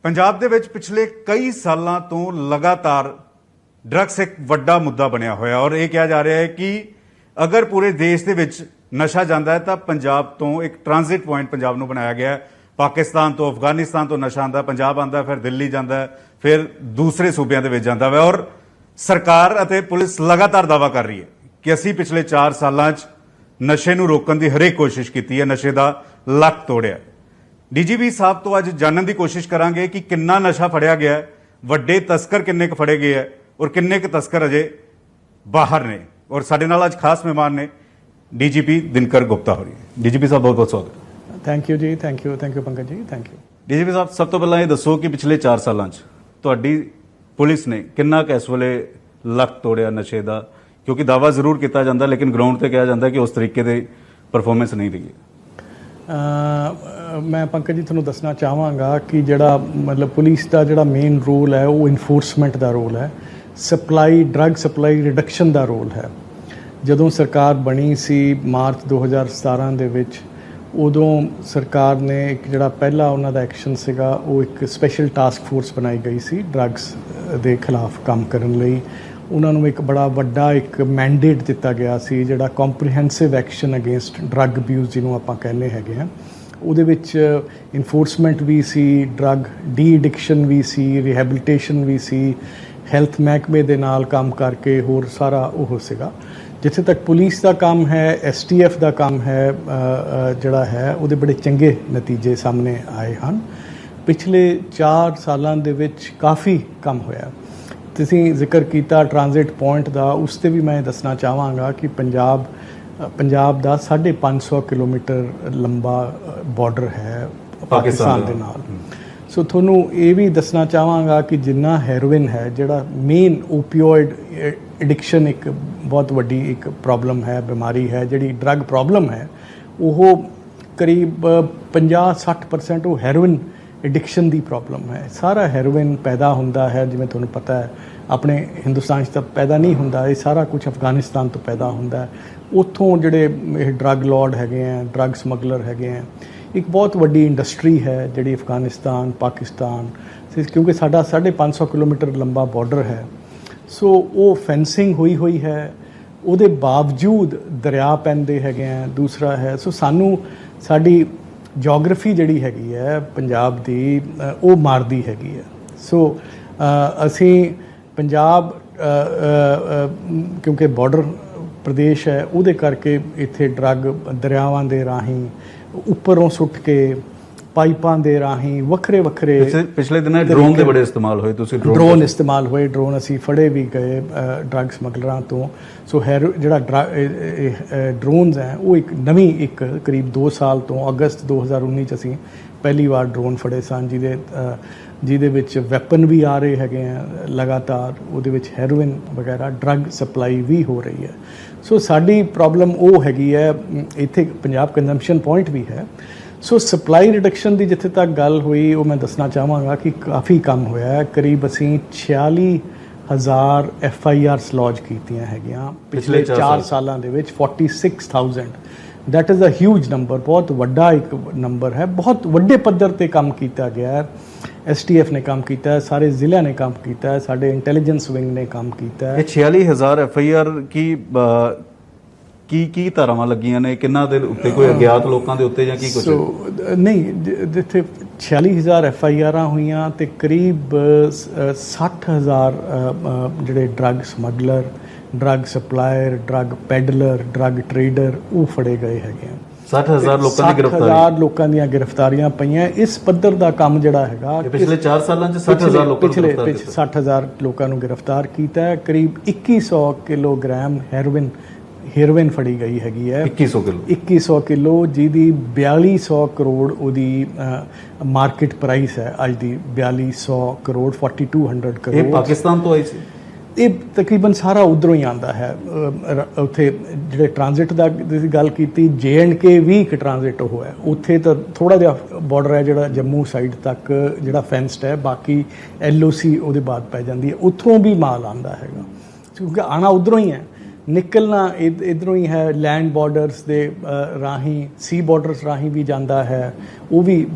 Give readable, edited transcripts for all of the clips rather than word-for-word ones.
ਪੰਜਾਬ ਦੇ ਵਿੱਚ ਪਿਛਲੇ ਕਈ ਸਾਲਾਂ ਤੋਂ ਲਗਾਤਾਰ ਡਰੱਗਸ ਇੱਕ ਵੱਡਾ ਮੁੱਦਾ ਬਣਿਆ ਹੋਇਆ ਔਰ ਇਹ ਕਿਹਾ ਜਾ ਰਿਹਾ ਹੈ ਕਿ ਅਗਰ ਪੂਰੇ ਦੇਸ਼ ਦੇ ਵਿੱਚ ਨਸ਼ਾ ਜਾਂਦਾ ਹੈ ਤਾਂ ਪੰਜਾਬ ਤੋਂ ਇੱਕ ਟ੍ਰਾਂਜ਼ਿਟ ਪੁਆਇੰਟ ਪੰਜਾਬ ਨੂੰ ਬਣਾਇਆ ਗਿਆ ਹੈ। ਪਾਕਿਸਤਾਨ ਤੋਂ ਅਫਗਾਨਿਸਤਾਨ ਤੋਂ ਨਸ਼ਾ ਆਉਂਦਾ, ਪੰਜਾਬ ਆਉਂਦਾ, ਫਿਰ ਦਿੱਲੀ ਜਾਂਦਾ, ਫਿਰ ਦੂਸਰੇ ਸੂਬਿਆਂ ਦੇ ਵਿੱਚ ਜਾਂਦਾ ਹੈ ਔਰ ਸਰਕਾਰ ਅਤੇ ਪੁਲਿਸ ਲਗਾਤਾਰ ਦਾਅਵਾ ਕਰ ਰਹੀ ਹੈ ਕਿ ਅਸੀਂ ਪਿਛਲੇ 4 ਸਾਲਾਂ 'ਚ ਨਸ਼ੇ ਨੂੰ ਰੋਕਣ ਦੀ ਹਰੇਕ ਕੋਸ਼ਿਸ਼ ਕੀਤੀ ਹੈ, ਨਸ਼ੇ ਦਾ ਲੱਕ ਤੋੜਿਆ। ਡੀਜੀਪੀ ਸਾਹਿਬ ਤੋਂ ਅੱਜ ਜਾਣਨ ਦੀ ਕੋਸ਼ਿਸ਼ ਕਰਾਂਗੇ ਕਿ ਕਿੰਨਾ ਨਸ਼ਾ ਫੜਿਆ ਗਿਆ ਹੈ, ਵੱਡੇ ਤਸਕਰ ਕਿੰਨੇ ਕੁ ਫੜੇ ਗਏ ਹੈ ਔਰ ਕਿੰਨੇ ਕੁ ਤਸਕਰ ਅਜੇ ਬਾਹਰ ਨੇ। ਔਰ ਸਾਡੇ ਨਾਲ ਅੱਜ ਖਾਸ ਮਹਿਮਾਨ ਨੇ ਡੀਜੀਪੀ ਦਿਨਕਰ ਗੁਪਤਾ ਹੋਰੀ। ਡੀਜੀਪੀ ਸਾਹਿਬ ਬਹੁਤ ਬਹੁਤ ਸਵਾਗਤ। ਥੈਂਕ ਯੂ ਜੀ, ਥੈਂਕ ਯੂ ਪੰਕਜ ਜੀ, ਥੈਂਕ ਯੂ। ਡੀਜੀਪੀ ਸਾਹਿਬ, ਸਭ ਤੋਂ ਪਹਿਲਾਂ ਇਹ ਦੱਸੋ ਕਿ ਪਿਛਲੇ 4 ਸਾਲਾਂ 'ਚ ਤੁਹਾਡੀ ਪੁਲਿਸ ਨੇ ਕਿੰਨਾ ਕੁ ਇਸ ਵੇਲੇ ਲੱਕ ਤੋੜਿਆ ਨਸ਼ੇ ਦਾ? ਕਿਉਂਕਿ ਦਾਅਵਾ ਜ਼ਰੂਰ ਕੀਤਾ ਜਾਂਦਾ ਲੇਕਿਨ ਗਰਾਊਂਡ ਤੇ ਕਿਹਾ ਜਾਂਦਾ ਕਿ ਉਸ ਤਰੀਕੇ ਦੀ ਪਰਫਾਰਮੈਂਸ ਨਹੀਂ ਰਹੀ ਹੈ। ਮੈਂ ਪੰਕਜ ਜੀ ਤੁਹਾਨੂੰ ਦੱਸਣਾ ਚਾਹਾਂਗਾ ਕਿ ਜਿਹੜਾ ਮਤਲਬ ਪੁਲਿਸ ਦਾ ਜਿਹੜਾ ਮੇਨ ਰੋਲ ਹੈ ਉਹ ਇਨਫੋਰਸਮੈਂਟ ਦਾ ਰੋਲ ਹੈ, ਡਰੱਗ ਸਪਲਾਈ ਰਿਡਕਸ਼ਨ ਦਾ ਰੋਲ ਹੈ। ਜਦੋਂ ਸਰਕਾਰ ਬਣੀ ਸੀ ਮਾਰਚ 2017 ਦੇ ਵਿੱਚ, ਉਦੋਂ ਸਰਕਾਰ ਨੇ ਇੱਕ ਜਿਹੜਾ ਪਹਿਲਾ ਉਹਨਾਂ ਦਾ ਐਕਸ਼ਨ ਸੀਗਾ ਉਹ ਇੱਕ ਸਪੈਸ਼ਲ ਟਾਸਕ ਫੋਰਸ ਬਣਾਈ ਗਈ ਸੀ ਡਰੱਗਸ ਦੇ ਖਿਲਾਫ ਕੰਮ ਕਰਨ ਲਈ। ਉਹਨਾਂ ਨੂੰ ਇੱਕ ਬੜਾ ਵੱਡਾ ਇੱਕ ਮੈਂਡੇਟ ਦਿੱਤਾ ਗਿਆ ਸੀ ਜਿਹੜਾ comprehensive action against drug abuse ਜਿਹਨੂੰ ਆਪਾਂ ਕਹਿੰਦੇ ਹੈਗੇ ਆ। ਉਹਦੇ ਵਿੱਚ ਇਨਫੋਰਸਮੈਂਟ ਵੀ ਸੀ, ਡਰੱਗ ਡੀ ਐਡਿਕਸ਼ਨ ਵੀ ਸੀ, ਰਿਹੈਬਿਲਿਟੇਸ਼ਨ ਵੀ ਸੀ, ਹੈਲਥ ਮਹਿਕਮੇ ਦੇ ਨਾਲ ਕੰਮ ਕਰਕੇ ਹੋਰ ਸਾਰਾ ਉਹ ਸੀਗਾ। ਜਿੱਥੇ ਤੱਕ ਪੁਲਿਸ ਦਾ ਕੰਮ ਹੈ, STF ਦਾ ਕੰਮ ਹੈ, ਜਿਹੜਾ ਹੈ ਉਹਦੇ ਬੜੇ ਚੰਗੇ ਨਤੀਜੇ ਸਾਹਮਣੇ ਆਏ ਹਨ। ਪਿਛਲੇ 4 ਸਾਲਾਂ ਦੇ ਵਿੱਚ ਕਾਫੀ ਕੰਮ ਹੋਇਆ। ਤੁਸੀਂ ਜ਼ਿਕਰ ਕੀਤਾ ਟ੍ਰਾਂਜ਼ਿਟ ਪੁਆਇੰਟ ਦਾ, ਉਸ 'ਤੇ ਵੀ ਮੈਂ ਦੱਸਣਾ ਚਾਹਾਂਗਾ ਕਿ ਪੰਜਾਬ ਦਾ 550 ਕਿਲੋਮੀਟਰ ਲੰਬਾ ਬਾਰਡਰ ਹੈ ਪਾਕਿਸਤਾਨ ਦੇ ਨਾਲ। ਸੋ ਤੁਹਾਨੂੰ ਇਹ ਵੀ ਦੱਸਣਾ ਚਾਹਾਂਗਾ ਕਿ ਜਿੰਨਾ ਹੈਰੋਇਨ ਹੈ, ਜਿਹੜਾ ਮੇਨ ਓਪੀਓਇਡ ਐਡਿਕਸ਼ਨ ਇੱਕ ਬਹੁਤ ਵੱਡੀ ਇੱਕ ਪ੍ਰੋਬਲਮ ਹੈ, ਬਿਮਾਰੀ ਹੈ, ਜਿਹੜੀ ਡਰੱਗ ਪ੍ਰੋਬਲਮ ਹੈ, ਉਹ ਕਰੀਬ 50-60% ਉਹ ਹੈਰੋਇਨ ਐਡਿਕਸ਼ਨ ਦੀ ਪ੍ਰੋਬਲਮ ਹੈ। ਸਾਰਾ ਹੈਰੋਇਨ ਪੈਦਾ ਹੁੰਦਾ ਹੈ, ਜਿਵੇਂ ਤੁਹਾਨੂੰ ਪਤਾ ਹੈ, ਆਪਣੇ ਹਿੰਦੁਸਤਾਨ 'ਚ ਤਾਂ ਪੈਦਾ ਨਹੀਂ ਹੁੰਦਾ, ਇਹ ਸਾਰਾ ਕੁਝ ਅਫਗਾਨਿਸਤਾਨ ਤੋਂ ਪੈਦਾ ਹੁੰਦਾ। ਉੱਥੋਂ ਜਿਹੜੇ ਇਹ ਡਰੱਗ ਲਾਰਡ ਹੈਗੇ ਆ, ਡਰੱਗ ਸਮਗਲਰ ਹੈਗੇ ਆ, ਇੱਕ ਬਹੁਤ ਵੱਡੀ ਇੰਡਸਟਰੀ ਹੈ ਜਿਹੜੀ ਅਫਗਾਨਿਸਤਾਨ, ਪਾਕਿਸਤਾਨ, ਕਿਉਂਕਿ ਸਾਡਾ 550 ਕਿਲੋਮੀਟਰ ਲੰਬਾ ਬਾਰਡਰ ਹੈ। ਸੋ ਉਹ ਫੈਂਸਿੰਗ ਹੋਈ ਹੈ, ਉਹਦੇ ਬਾਵਜੂਦ ਦਰਿਆ ਪੈਂਦੇ ਹੈਗੇ ਆ। ਦੂਸਰਾ ਹੈ, ਸੋ ਸਾਨੂੰ ਸਾਡੀ ਜੀਓਗ੍ਰਾਫੀ ਜਿਹੜੀ ਹੈਗੀ ਹੈ ਪੰਜਾਬ ਦੀ, ਉਹ ਮਾਰਦੀ ਹੈਗੀ ਹੈ। ਸੋ ਅਸੀਂ ਪੰਜਾਬ ਕਿਉਂਕਿ ਬਾਰਡਰ ਪ੍ਰਦੇਸ਼ ਹੈ, ਉਹਦੇ ਕਰਕੇ ਇੱਥੇ ਡਰੱਗ ਦਰਿਆਵਾਂ ਦੇ ਰਾਹੀਂ, ਉੱਪਰੋਂ ਸੁੱਟ ਕੇ, ਪਾਈਪਾਂ ਦੇ ਰਾਹੀਂ ਵੱਖਰੇ ਪਿਛਲੇ ਦਿਨਾਂ ਡਰੋਨ ਦੇ ਬੜੇ ਇਸਤੇਮਾਲ ਹੋਏ। ਤੁਸੀਂ ਡਰੋਨ ਇਸਤੇਮਾਲ ਹੋਏ, ਡਰੋਨ ਅਸੀਂ ਫੜੇ ਵੀ ਗਏ ਡਰੱਗ ਸਮਗਲਰਾਂ ਤੋਂ। ਸੋ ਜਿਹੜਾ ਡਰੋਨਸ ਹੈ ਉਹ ਇੱਕ ਨਵੀਂ ਇੱਕ ਕਰੀਬ 2 ਸਾਲ ਤੋਂ ਅਗਸਤ 2019 'ਚ ਅਸੀਂ ਪਹਿਲੀ ਵਾਰ ਡਰੋਨ ਫੜੇ ਸਨ, ਜਿਹਦੇ ਵਿੱਚ ਵੈਪਨ ਵੀ ਆ ਰਹੇ ਹੈਗੇ ਆ ਲਗਾਤਾਰ, ਉਹਦੇ ਵਿੱਚ ਹੈਰੋਇਨ ਵਗੈਰਾ ਡਰੱਗ ਸਪਲਾਈ ਵੀ ਹੋ ਰਹੀ ਹੈ। ਸੋ ਸਾਡੀ ਪ੍ਰੋਬਲਮ ਉਹ ਹੈਗੀ ਹੈ, ਇੱਥੇ ਪੰਜਾਬ ਕੰਜ਼ੰਪਸ਼ਨ ਪੁਆਇੰਟ ਵੀ ਹੈ। ਸੋ ਸਪਲਾਈ ਰਿਡਕਸ਼ਨ ਦੀ ਜਿੱਥੇ ਤੱਕ ਗੱਲ ਹੋਈ, ਉਹ ਮੈਂ ਦੱਸਣਾ ਚਾਹਾਂਗਾ ਕਿ ਕਾਫੀ ਕੰਮ ਹੋਇਆ ਹੈ। ਕਰੀਬ ਅਸੀਂ 46,000 FIRs ਲੌਂਚ ਕੀਤੀਆਂ ਹੈਗੀਆਂ ਪਿਛਲੇ 4 ਸਾਲਾਂ ਦੇ ਵਿੱਚ। 46,000 that is a huge number, ਬਹੁਤ ਵੱਡਾ ਇੱਕ ਨੰਬਰ ਹੈ। ਬਹੁਤ ਵੱਡੇ ਪੱਧਰ 'ਤੇ ਕੰਮ ਕੀਤਾ ਗਿਆ ਹੈ। STF ਨੇ ਕੰਮ ਕੀਤਾ ਹੈ, ਸਾਰੇ ਜ਼ਿਲ੍ਹਿਆਂ ਨੇ ਕੰਮ ਕੀਤਾ ਹੈ, ਸਾਡੇ ਇੰਟੈਲੀਜੈਂਸ ਵਿੰਗ ਨੇ ਕੰਮ ਕੀਤਾ ਹੈ। ਇਹ 46,000 FIR ਕੀ ਧਾਰਾਵਾਂ ਲੱਗੀਆਂ ਨੇ? ਕਿੰਨਾ ਦੇ ਉੱਤੇ? ਕੋਈ ਅਗਿਆਤ ਲੋਕਾਂ ਦੇ ਉੱਤੇ ਜਾਂ ਕੀ ਕੁਝ? ਨਹੀਂ, ਜਿੱਥੇ 46,000 FIRs ਹੋਈਆਂ ਤੇ ਕਰੀਬ 60,000 ਜਿਹੜੇ drug smuggler, drug supplier, drug peddler, drug trader ਉਹ ਫੜੇ ਗਏ ਹੈਗੇ ਆ। 60,000 ਲੋਕਾਂ ਦੀ ਗ੍ਰਿਫਤਾਰੀ? 60,000 ਲੋਕਾਂ ਦੀਆਂ ਗ੍ਰਿਫਤਾਰੀਆਂ ਪਈਆਂ। ਇਸ ਪੱਧਰ ਦਾ ਕੰਮ ਜਿਹੜਾ ਹੈਗਾ ਪਿਛਲੇ 4 ਸਾਲਾਂ 'ਚ 60,000 ਲੋਕਾਂ ਨੂੰ ਗ੍ਰਿਫਤਾਰ ਕੀਤਾ ਹੈ। ਕਰੀਬ 2100 ਕਿਲੋਗ੍ਰਾਮ ਹੈਰੋਇਨ ਫੜੀ ਗਈ ਹੈਗੀ ਹੈ। 2100 ਕਿਲੋ, ਜਿਹਦੀ 4200 ਕਰੋੜ ਉਹਦੀ ਮਾਰਕੀਟ ਪ੍ਰਾਈਸ ਹੈ ਅੱਜ ਦੀ। 4200 ਕਰੋੜ, 4200 ਕਰੋੜ। ਇਹ ਪਾਕਿਸਤਾਨ ਤੋਂ ਆਈ ਸੀ? ਇਹ ਤਕਰੀਬਨ ਸਾਰਾ ਉੱਧਰੋਂ ਹੀ ਆਉਂਦਾ ਹੈ। ਉੱਥੇ ਜਿਹੜੇ ਟ੍ਰਾਂਜ਼ਿਟ ਦਾ ਤੁਸੀਂ ਗੱਲ ਕੀਤੀ, JNK ਵੀ ਇੱਕ ਟ੍ਰਾਂਜ਼ਿਟ ਉਹ ਹੈ। ਉੱਥੇ ਤਾਂ ਥੋੜ੍ਹਾ ਜਿਹਾ ਬਾਰਡਰ ਹੈ ਜਿਹੜਾ ਜੰਮੂ ਸਾਈਡ ਤੱਕ ਜਿਹੜਾ ਫੈਂਸਡ ਹੈ, ਬਾਕੀ LOC ਉਹਦੇ ਬਾਅਦ ਪੈ ਜਾਂਦੀ ਹੈ। ਉੱਥੋਂ ਵੀ ਮਾਲ ਆਉਂਦਾ ਹੈਗਾ ਕਿਉਂਕਿ ਆਉਣਾ ਉੱਧਰੋਂ ਹੀ ਹੈ। ਨਿਕਲਣਾ ਇੱਧਰੋਂ ਹੀ ਹੈ, ਲੈਂਡ ਬਾਰਡਰਸ ਦੇ ਰਾਹੀਂ, ਸੀ ਬਾਰਡਰਸ ਰਾਹੀਂ ਵੀ ਜਾਂਦਾ ਹੈ, ਉਹ ਵੀ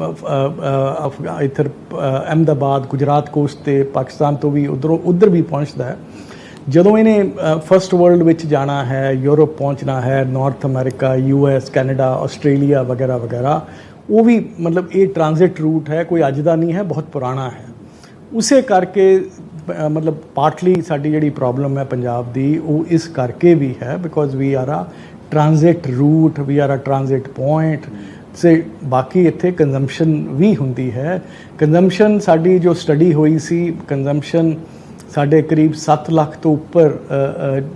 ਇੱਧਰ ਅਹਿਮਦਾਬਾਦ ਗੁਜਰਾਤ ਕੋਸਟ ਤੇ ਪਾਕਿਸਤਾਨ ਤੋਂ ਵੀ ਉੱਧਰ ਵੀ ਪਹੁੰਚਦਾ ਹੈ। ਜਦੋਂ ਇਹਨੇ ਫਸਟ ਵਰਲਡ ਵਿੱਚ ਜਾਣਾ ਹੈ, ਯੂਰਪ ਪਹੁੰਚਣਾ ਹੈ, north America, US, Canada, Australia ਵਗੈਰਾ ਵਗੈਰਾ, ਉਹ ਵੀ ਮਤਲਬ ਇਹ ਟ੍ਰਾਂਜ਼ਿਟ ਰੂਟ ਹੈ, ਕੋਈ ਅੱਜ ਦਾ ਨਹੀਂ ਹੈ, ਬਹੁਤ ਪੁਰਾਣਾ ਹੈ। ਉਸੇ ਕਰਕੇ ਮਤਲਬ ਪਾਰਟਲੀ ਸਾਡੀ ਜਿਹੜੀ ਪ੍ਰੋਬਲਮ ਹੈ ਪੰਜਾਬ ਦੀ, ਉਹ ਇਸ ਕਰਕੇ ਵੀ ਹੈ ਬਿਕੋਜ਼ ਵੀ ਆਰ ਆ ਟ੍ਰਾਂਜ਼ਿਟ ਰੂਟ, ਵੀ ਆਰ ਆ ਟ੍ਰਾਂਜ਼ਿਟ ਪੁਆਇੰਟ। ਸੇ ਬਾਕੀ ਇੱਥੇ ਕੰਜ਼ੰਪਸ਼ਨ ਵੀ ਹੁੰਦੀ ਹੈ। ਕੰਜ਼ੰਪਸ਼ਨ ਸਾਡੀ ਜੋ ਸਟੱਡੀ ਹੋਈ ਸੀ, ਕੰਜ਼ੰਪਸ਼ਨ ਸਾਡੇ ਕਰੀਬ 7 ਲੱਖ ਤੋਂ ਉੱਪਰ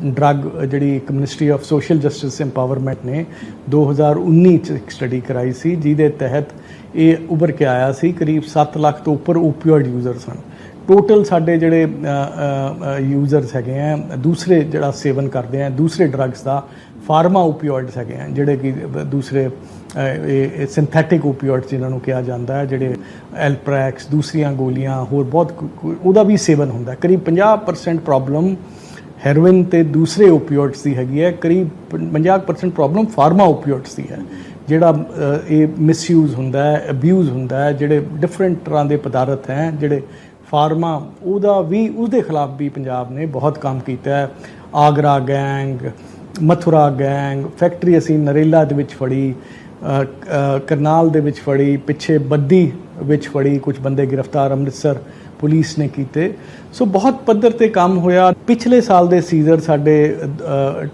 ਡਰੱਗ, ਜਿਹੜੀ ਇੱਕ ministry of social justice empowerment ਨੇ 2019 ਚ ਇੱਕ ਸਟੱਡੀ ਕਰਾਈ ਸੀ, ਜਿਹਦੇ ਤਹਿਤ ਇਹ ਉੱਭਰ ਕੇ ਆਇਆ ਸੀ ਕਰੀਬ 7 ਲੱਖ ਤੋਂ ਉੱਪਰ ਓਪੀਓਇਡ ਯੂਜ਼ਰਸ ਹਨ। ਟੋਟਲ ਸਾਡੇ ਜਿਹੜੇ ਯੂਜ਼ਰਸ ਹੈਗੇ ਆ, ਦੂਸਰੇ ਜਿਹੜਾ ਸੇਵਨ ਕਰਦੇ ਆ ਦੂਸਰੇ ਡਰੱਗਸ ਦਾ, ਫਾਰਮਾ ਓਪੀਓਇਡਸ ਹੈਗੇ ਆ, ਜਿਹੜੇ ਕਿ ਦੂਸਰੇ ਸਿੰਥੈਟਿਕ ਓਪੀਓਇਡਸ ਜਿਨ੍ਹਾਂ ਨੂੰ ਕਿਹਾ ਜਾਂਦਾ ਹੈ, ਜਿਹੜੇ ਐਲਪ੍ਰੈਕਸ, ਦੂਸਰੀਆਂ ਗੋਲੀਆਂ, ਹੋਰ ਬਹੁਤ ਉਹਦਾ ਵੀ ਸੇਵਨ ਹੁੰਦਾ। ਕਰੀਬ 50% ਪ੍ਰੋਬਲਮ ਹੈਰੋਇਨ ਤੇ ਦੂਸਰੇ ਓਪੀਓਇਡਸ ਦੀ ਹੈਗੀ ਹੈ, ਕਰੀਬ 50% ਪ੍ਰੋਬਲਮ ਫਾਰਮਾ ਓਪੀਓਇਡਸ ਦੀ ਹੈ, ਜਿਹੜਾ ਇਹ ਮਿਸਯੂਜ਼ ਹੁੰਦਾ ਹੈ, ਅਬਿਊਜ਼ ਹੁੰਦਾ ਹੈ, ਜਿਹੜੇ ਡਿਫਰੈਂਟ ਤਰ੍ਹਾਂ ਦੇ ਪਦਾਰਥ ਹੈ ਜਿਹੜੇ ਫਾਰਮਾ, ਉਹਦਾ ਵੀ, ਉਹਦੇ ਖਿਲਾਫ ਵੀ ਪੰਜਾਬ ਨੇ ਬਹੁਤ ਕੰਮ ਕੀਤਾ ਹੈ। Agra gang, Mathura gang, factory ਅਸੀਂ ਨਰੇਲਾ ਦੇ ਵਿੱਚ ਫੜੀ, ਕਰਨਾਲ ਦੇ ਵਿੱਚ ਫੜੀ, ਪਿੱਛੇ ਬੱਦੀ ਵਿੱਚ ਫੜੀ, ਕੁਝ ਬੰਦੇ ਗ੍ਰਿਫਤਾਰ ਅੰਮ੍ਰਿਤਸਰ ਪੁਲਿਸ ਨੇ ਕੀਤੇ। ਸੋ ਬਹੁਤ ਪੱਧਰ ਤੇ ਕੰਮ ਹੋਇਆ। ਪਿਛਲੇ ਸਾਲ ਦੇ ਸੀਜ਼ਰ ਸਾਡੇ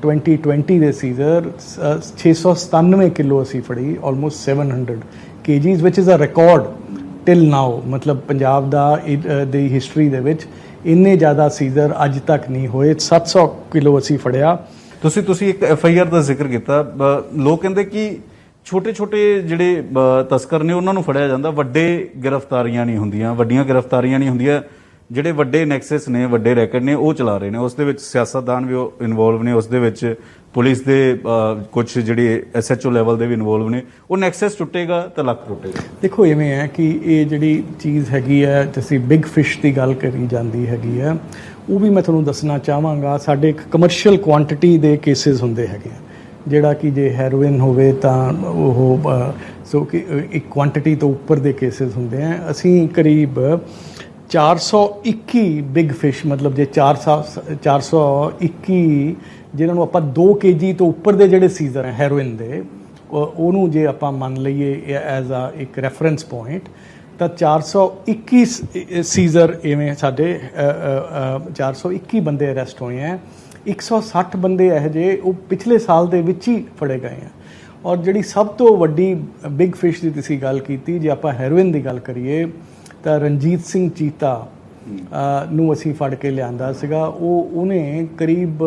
2020 ਦੇ ਸੀਜ਼ਰ 697 ਕਿਲੋ ਅਸੀਂ ਫੜੀ, ਆਲਮੋਸਟ 700 kgs, ਵਿਚ is a record till now. ਮਤਲਬ ਪੰਜਾਬ ਦੀ ਹਿਸਟਰੀ ਦੇ ਵਿੱਚ ਇੰਨੇ ਜ਼ਿਆਦਾ ਸੀਜ਼ਰ ਅੱਜ ਤੱਕ ਨਹੀਂ ਹੋਏ। 700 ਕਿਲੋ ਅਸੀਂ ਫੜਿਆ। ਤੁਸੀਂ ਇੱਕ FIR ਦਾ ਜ਼ਿਕਰ ਕੀਤਾ। ਲੋਕ ਕਹਿੰਦੇ ਕਿ ਛੋਟੇ ਜਿਹੜੇ ਤਸਕਰ ਨੇ ਉਹਨਾਂ ਨੂੰ ਫੜਿਆ ਜਾਂਦਾ, ਵੱਡੇ ਗ੍ਰਿਫਤਾਰੀਆਂ ਨਹੀਂ ਹੁੰਦੀਆਂ, ਵੱਡੀਆਂ ਗ੍ਰਿਫਤਾਰੀਆਂ ਨਹੀਂ ਹੁੰਦੀਆਂ। ਜਿਹੜੇ ਵੱਡੇ ਨੈਕਸਸ ਨੇ, ਵੱਡੇ ਰੈਕਟ ਨੇ, ਉਹ ਚਲਾ ਰਹੇ ਨੇ। ਉਸ ਦੇ ਵਿੱਚ ਸਿਆਸਤਦਾਨ ਵੀ ਇਨਵੋਲਵ ਨੇ, ਉਸ ਦੇ ਵਿੱਚ ਪੁਲਿਸ ਦੇ ਕੁਝ ਜਿਹੜੇ SHO ਲੈਵਲ ਦੇ ਵੀ ਇਨਵੋਲਵ ਨੇ। ਉਹ ਨੈਕਸਸ ਟੁੱਟੇਗਾ ਤਾਂ ਲੱਕ ਟੁੱਟੇਗਾ। ਦੇਖੋ ਇਵੇਂ ਹੈ ਕਿ ਇਹ ਜਿਹੜੀ ਚੀਜ਼ ਹੈਗੀ ਹੈ, ਤੁਸੀਂ ਬਿਗ ਫਿਸ਼ ਦੀ ਗੱਲ ਕਰੀ ਜਾਂਦੀ ਹੈਗੀ ਹੈ, ਉਹ ਵੀ ਮੈਂ ਤੁਹਾਨੂੰ ਦੱਸਣਾ ਚਾਹਾਂਗਾ। ਸਾਡੇ ਇੱਕ ਕਮਰਸ਼ੀਅਲ ਕੁਆਂਟੀਟੀ ਦੇ ਕੇਸਿਸ ਹੁੰਦੇ ਹੈਗੇ ਆ, ਜਿਹੜਾ ਕਿ ਜੇ ਹੈਰੋਇਨ ਹੋਵੇ ਤਾਂ ਉਹ ਸੋ ਕਿ ਇੱਕ ਕੁਆਂਟੀਟੀ ਤੋਂ ਉੱਪਰ ਦੇ ਕੇਸਿਸ ਹੁੰਦੇ ਆ। ਅਸੀਂ ਕਰੀਬ 421 ਬਿਗ ਫਿਸ਼, ਮਤਲਬ ਜੇ 421 ਜਿਹਨਾਂ ਨੂੰ ਆਪਾਂ 2 kg ਤੋਂ ਉੱਪਰ ਦੇ ਜਿਹੜੇ ਸੀਜ਼ਰ ਹੈ ਹੈਰੋਇਨ ਦੇ, ਉਹਨੂੰ ਜੇ ਆਪਾਂ ਮੰਨ ਲਈਏ ਐਜ਼ ਆ ਇੱਕ ਰੈਫਰੈਂਸ ਪੁਆਇੰਟ, ਤਾਂ 421 ਸੀਜ਼ਰ ਇਵੇਂ ਸਾਡੇ 421 ਬੰਦੇ ਅਰੈਸਟ ਹੋਏ ਹੈ। 160 ਬੰਦੇ ਇਹੋ ਜਿਹੇ ਉਹ ਪਿਛਲੇ ਸਾਲ ਦੇ ਵਿੱਚ ਹੀ ਫੜੇ ਗਏ ਆ। ਔਰ ਜਿਹੜੀ ਸਭ ਤੋਂ ਵੱਡੀ ਬਿਗ ਫਿਸ਼ ਦੀ ਤੁਸੀਂ ਗੱਲ ਕੀਤੀ, ਜੇ ਆਪਾਂ ਹੈਰੋਇਨ ਦੀ ਗੱਲ ਕਰੀਏ ਤਾਂ ਰਣਜੀਤ ਸਿੰਘ ਚੀਤਾ ਨੂੰ ਅਸੀਂ ਫੜ ਕੇ ਲਿਆਂਦਾ ਸੀਗਾ। ਉਹਨੇ ਕਰੀਬ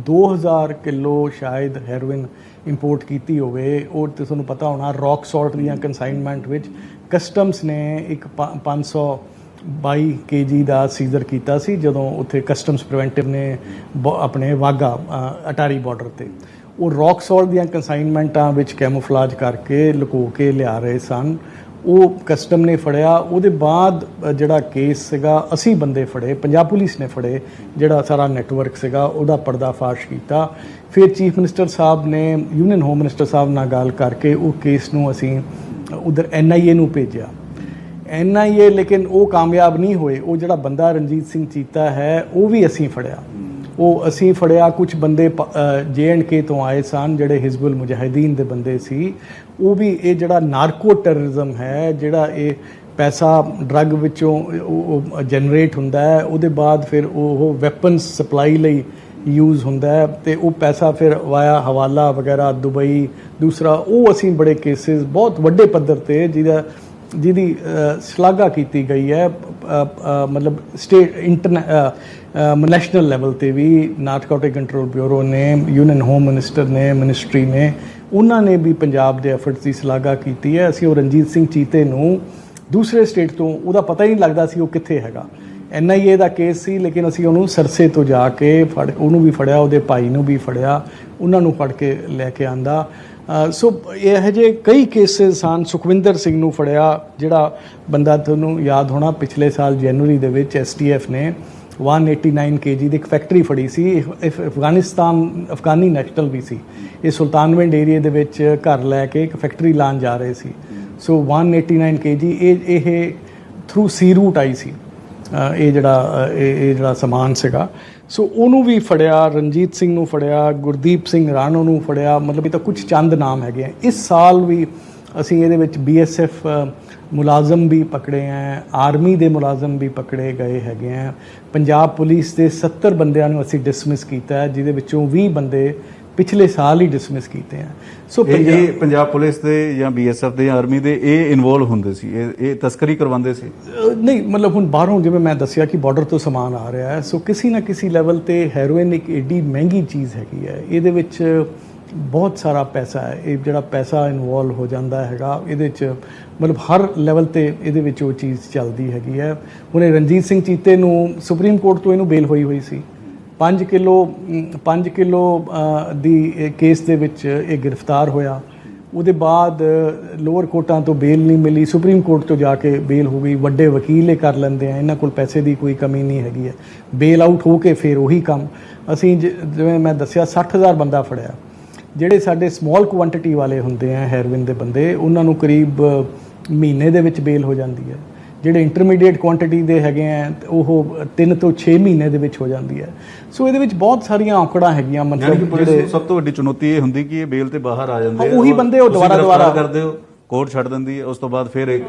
2000 ਕਿਲੋ ਸ਼ਾਇਦ ਹੈਰੋਇਨ ਇੰਪੋਰਟ ਕੀਤੀ ਹੋਵੇ। ਉਹ ਤੁਹਾਨੂੰ ਪਤਾ ਹੋਣਾ, ਰੌਕ ਸਾਲਟ ਦੀਆਂ ਕੰਸਾਈਨਮੈਂਟ ਵਿੱਚ ਕਸਟਮਸ ਨੇ ਇੱਕ 522 kg ਦਾ ਸੀਜ਼ਰ ਕੀਤਾ ਸੀ, ਜਦੋਂ ਉੱਥੇ ਕਸਟਮਸ ਪ੍ਰੀਵੈਂਟਿਵ ਨੇ ਆਪਣੇ ਵਾਘਾ ਅਟਾਰੀ ਬਾਰਡਰ ਤੇ ਉਹ ਰੌਕ ਸਾਲਟ ਦੀਆਂ ਕੰਸਾਈਨਮੈਂਟਾਂ ਵਿੱਚ ਕੈਮੋਫਲਾਜ ਕਰਕੇ ਲੁਕੋ ਕੇ ਲਿਆ ਰਹੇ ਸਨ। ਉਹ ਕਸਟਮ ਨੇ ਫੜਿਆ। ਉਹਦੇ ਬਾਅਦ ਜਿਹੜਾ ਕੇਸ ਸੀਗਾ, ਅਸੀਂ ਬੰਦੇ ਫੜੇ, ਪੰਜਾਬ ਪੁਲਿਸ ਨੇ ਫੜੇ, ਜਿਹੜਾ ਸਾਰਾ ਨੈਟਵਰਕ ਸੀਗਾ ਉਹਦਾ ਪਰਦਾਫਾਸ਼ ਕੀਤਾ। ਫਿਰ ਚੀਫ ਮਿਨਿਸਟਰ ਸਾਹਿਬ ਨੇ ਯੂਨੀਅਨ ਹੋਮ ਮਿਨਿਸਟਰ ਸਾਹਿਬ ਨਾਲ ਗੱਲ ਕਰਕੇ ਉਹ ਕੇਸ ਨੂੰ ਅਸੀਂ ਉਧਰ NIA ਨੂੰ ਭੇਜਿਆ। NIA ਲੇਕਿਨ ਉਹ ਕਾਮਯਾਬ ਨਹੀਂ ਹੋਏ। ਉਹ ਜਿਹੜਾ ਬੰਦਾ ਰਣਜੀਤ ਸਿੰਘ ਚੀਤਾ ਹੈ, ਉਹ ਵੀ ਅਸੀਂ ਫੜਿਆ। ਕੁਝ ਬੰਦੇ JNK ਤੋਂ ਆਏ ਸਨ, ਜਿਹੜੇ ਹਿਜ਼ਬੁਲ ਮੁਜਾਹਿਦੀਨ ਦੇ ਬੰਦੇ ਸੀ। ਉਹ ਵੀ ਇਹ ਜਿਹੜਾ ਨਾਰਕੋ ਟੈਰਰਿਜ਼ਮ ਹੈ, ਜਿਹੜਾ ਇਹ ਪੈਸਾ ਡਰੱਗ ਵਿੱਚੋਂ ਜਨਰੇਟ ਹੁੰਦਾ ਹੈ, ਉਹਦੇ ਬਾਅਦ ਫਿਰ ਉਹ ਵੈਪਨਸ ਸਪਲਾਈ ਲਈ ਯੂਜ਼ ਹੁੰਦਾ ਹੈ, ਅਤੇ ਉਹ ਪੈਸਾ ਫਿਰ ਵਾਇਆ ਹਵਾਲਾ ਵਗੈਰਾ ਦੁਬਈ ਦੂਸਰਾ, ਉਹ ਅਸੀਂ ਬੜੇ ਕੇਸਿਸ ਬਹੁਤ ਵੱਡੇ ਪੱਧਰ 'ਤੇ ਜਿਹਦੀ ਸ਼ਲਾਘਾ ਕੀਤੀ ਗਈ ਹੈ। ਮਤਲਬ ਨੈਸ਼ਨਲ ਲੈਵਲ 'ਤੇ ਵੀ ਨਾਰਕੋਟਿਕ ਕੰਟਰੋਲ ਬਿਊਰੋ ਨੇ, ਯੂਨੀਅਨ ਹੋਮ ਮਿਨਿਸਟਰ ਨੇ, ਮਿਨਿਸਟਰੀ ਨੇ, ਉਹਨਾਂ ਨੇ ਵੀ ਪੰਜਾਬ ਦੇ ਐਫਰਟਸ ਦੀ ਸ਼ਲਾਘਾ ਕੀਤੀ ਹੈ। ਅਸੀਂ ਉਹ ਰਣਜੀਤ ਸਿੰਘ ਚੀਤੇ ਨੂੰ ਦੂਸਰੇ ਸਟੇਟ ਤੋਂ, ਉਹਦਾ ਪਤਾ ਹੀ ਨਹੀਂ ਲੱਗਦਾ ਸੀ ਉਹ ਕਿੱਥੇ ਹੈਗਾ। NIA ਦਾ ਕੇਸ ਸੀ, ਲੇਕਿਨ ਅਸੀਂ ਉਹਨੂੰ ਸਰਸੇ ਤੋਂ ਜਾ ਕੇ ਉਹਨੂੰ ਵੀ ਫੜਿਆ, ਉਹਦੇ ਭਾਈ ਨੂੰ ਵੀ ਫੜਿਆ, ਉਹਨਾਂ ਨੂੰ ਫੜ ਕੇ ਲੈ ਕੇ ਆਂਦਾ। ਸੋ ਇਹੋ ਜਿਹੇ ਕਈ ਕੇਸਿਸ ਹਨ। ਸੁਖਵਿੰਦਰ ਸਿੰਘ ਨੂੰ ਫੜਿਆ, ਜਿਹੜਾ ਬੰਦਾ ਤੁਹਾਨੂੰ ਯਾਦ ਹੋਣਾ, ਪਿਛਲੇ ਸਾਲ ਜਨਵਰੀ ਦੇ ਵਿੱਚ STF ਨੇ 189 kg ਦੀ ਇੱਕ ਫੈਕਟਰੀ ਫੜੀ ਸੀ। ਅਫਗਾਨੀ ਨੈਸ਼ਨਲ ਵੀ ਸੀ। ਇਹ ਸੁਲਤਾਨਵਿੰਡ ਏਰੀਏ ਦੇ ਵਿੱਚ ਘਰ ਲੈ ਕੇ ਇੱਕ ਫੈਕਟਰੀ ਲਾਉਣ ਜਾ ਰਹੇ ਸੀ। ਸੋ 189 kg ਇਹ ਥਰੂ ਸੀ ਰੂਟ ਆਈ ਸੀ ਇਹ ਜਿਹੜਾ ਸਮਾਨ ਸੀਗਾ। ਸੋ ਉਹਨੂੰ ਵੀ ਫੜਿਆ, ਰਣਜੀਤ ਸਿੰਘ ਨੂੰ ਫੜਿਆ, ਗੁਰਦੀਪ ਸਿੰਘ ਰਾਣੋ ਨੂੰ ਫੜਿਆ। ਮਤਲਬ ਇਹ ਤਾਂ ਕੁਝ ਚੰਦ ਨਾਮ ਹੈਗੇ ਆ। ਇਸ ਸਾਲ ਵੀ ਅਸੀਂ ਇਹਦੇ ਵਿੱਚ BSF ਮੁਲਾਜ਼ਮ ਵੀ ਪਕੜੇ ਹੈ, ਆਰਮੀ ਦੇ ਮੁਲਾਜ਼ਮ ਵੀ ਪਕੜੇ ਗਏ ਹੈਗੇ ਹੈ। ਪੰਜਾਬ ਪੁਲਿਸ ਦੇ 70 ਬੰਦਿਆਂ ਨੂੰ ਅਸੀਂ ਡਿਸਮਿਸ ਕੀਤਾ ਹੈ, ਜਿਹਦੇ ਵਿੱਚੋਂ 20 ਬੰਦੇ ਪਿਛਲੇ ਸਾਲ ਹੀ ਡਿਸਮਿਸ ਕੀਤੇ ਹੈ। ਸੋ ਇਹ ਪੰਜਾਬ ਪੁਲਿਸ ਦੇ ਜਾਂ BSF ਦੇ ਜਾਂ ਆਰਮੀ ਦੇ ਇਹ ਇਨਵੋਲਵ ਹੁੰਦੇ ਸੀ, ਇਹ ਤਸਕਰੀ ਕਰਵਾਉਂਦੇ ਸੀ? ਨਹੀਂ, ਮਤਲਬ ਹੁਣ ਬਾਹਰੋਂ ਜਿਵੇਂ ਮੈਂ ਦੱਸਿਆ ਕਿ ਬਾਰਡਰ ਤੋਂ ਸਮਾਨ ਆ ਰਿਹਾ ਹੈ। ਸੋ ਕਿਸੇ ਨਾ ਕਿਸੇ ਲੈਵਲ ਤੇ ਹੈਰੋਇਨ ਇੱਕ ਏਡੀ ਮਹਿੰਗੀ ਚੀਜ਼ ਹੈਗੀ ਹੈ। ਇਹਦੇ ਵਿੱਚ ਬਹੁਤ ਸਾਰਾ ਪੈਸਾ ਹੈ। ਇਹ ਜਿਹੜਾ ਪੈਸਾ ਇਨਵੋਲਵ ਹੋ ਜਾਂਦਾ ਹੈਗਾ ਇਹਦੇ 'ਚ, ਮਤਲਬ ਹਰ ਲੈਵਲ ਤੇ ਇਹਦੇ ਵਿੱਚ ਉਹ ਚੀਜ਼ ਚੱਲਦੀ ਹੈਗੀ ਹੈ। ਹੁਣੇ ਰਣਜੀਤ ਸਿੰਘ ਚੀਤੇ ਨੂੰ ਸੁਪਰੀਮ ਕੋਰਟ ਤੋਂ ਇਹਨੂੰ ਬੇਲ ਹੋਈ ਸੀ। 5 ਕਿਲੋ ਦੀ ਕੇਸ ਦੇ ਵਿੱਚ ਇਹ ਗ੍ਰਿਫਤਾਰ ਹੋਇਆ। ਉਹਦੇ ਬਾਅਦ ਲੋਅਰ ਕੋਰਟਾਂ ਤੋਂ ਬੇਲ ਨਹੀਂ ਮਿਲੀ, ਸੁਪਰੀਮ ਕੋਰਟ ਤੋਂ ਜਾ ਕੇ ਬੇਲ ਹੋ ਗਈ। ਵੱਡੇ ਵਕੀਲ ਇਹ ਕਰ ਲੈਂਦੇ ਆ, ਇਹਨਾਂ ਕੋਲ ਪੈਸੇ ਦੀ ਕੋਈ ਕਮੀ ਨਹੀਂ ਹੈਗੀ ਹੈ। ਬੇਲ ਆਊਟ ਹੋ ਕੇ ਫਿਰ ਉਹੀ ਕੰਮ। ਅਸੀਂ ਜਿਵੇਂ ਮੈਂ ਦੱਸਿਆ 60,000 ਬੰਦਾ ਫੜਿਆ। ਜਿਹੜੇ ਸਾਡੇ ਸਮੌਲ ਕੁਆਂਟੀਟੀ ਵਾਲੇ ਹੁੰਦੇ ਆ ਹੈਰੋਇਨ ਦੇ ਬੰਦੇ, ਉਹਨਾਂ ਨੂੰ ਕਰੀਬ ਮਹੀਨੇ ਦੇ ਵਿੱਚ ਬੇਲ ਹੋ ਜਾਂਦੀ ਹੈ। ਜਿਹੜੇ ਇੰਟਰਮੀਡੀਏਟ ਕੁਆਂਟੀਟੀ ਦੇ ਹੈਗੇ ਆ ਉਹ 3 ਤੋਂ 6 ਮਹੀਨੇ ਦੇ ਵਿੱਚ ਹੋ ਜਾਂਦੀ ਹੈ। ਸੋ ਇਹਦੇ ਵਿੱਚ ਬਹੁਤ ਸਾਰੀਆਂ ਔਕੜਾਂ ਹੈਗੀਆਂ। ਮਤਲਬ ਜਿਹੜੇ ਸਭ ਤੋਂ ਵੱਡੀ ਚੁਣੌਤੀ ਇਹ ਹੁੰਦੀ ਕਿ ਇਹ ਬੇਲ ਤੇ ਬਾਹਰ ਆ ਜਾਂਦੇ ਆ, ਉਹੀ ਬੰਦੇ ਉਹ ਦੁਬਾਰਾ ਕਰਦੇ ਹੋ, ਕੋਰਟ ਛੱਡ ਦਿੰਦੀ ਹੈ, ਉਸ ਤੋਂ ਬਾਅਦ ਫਿਰ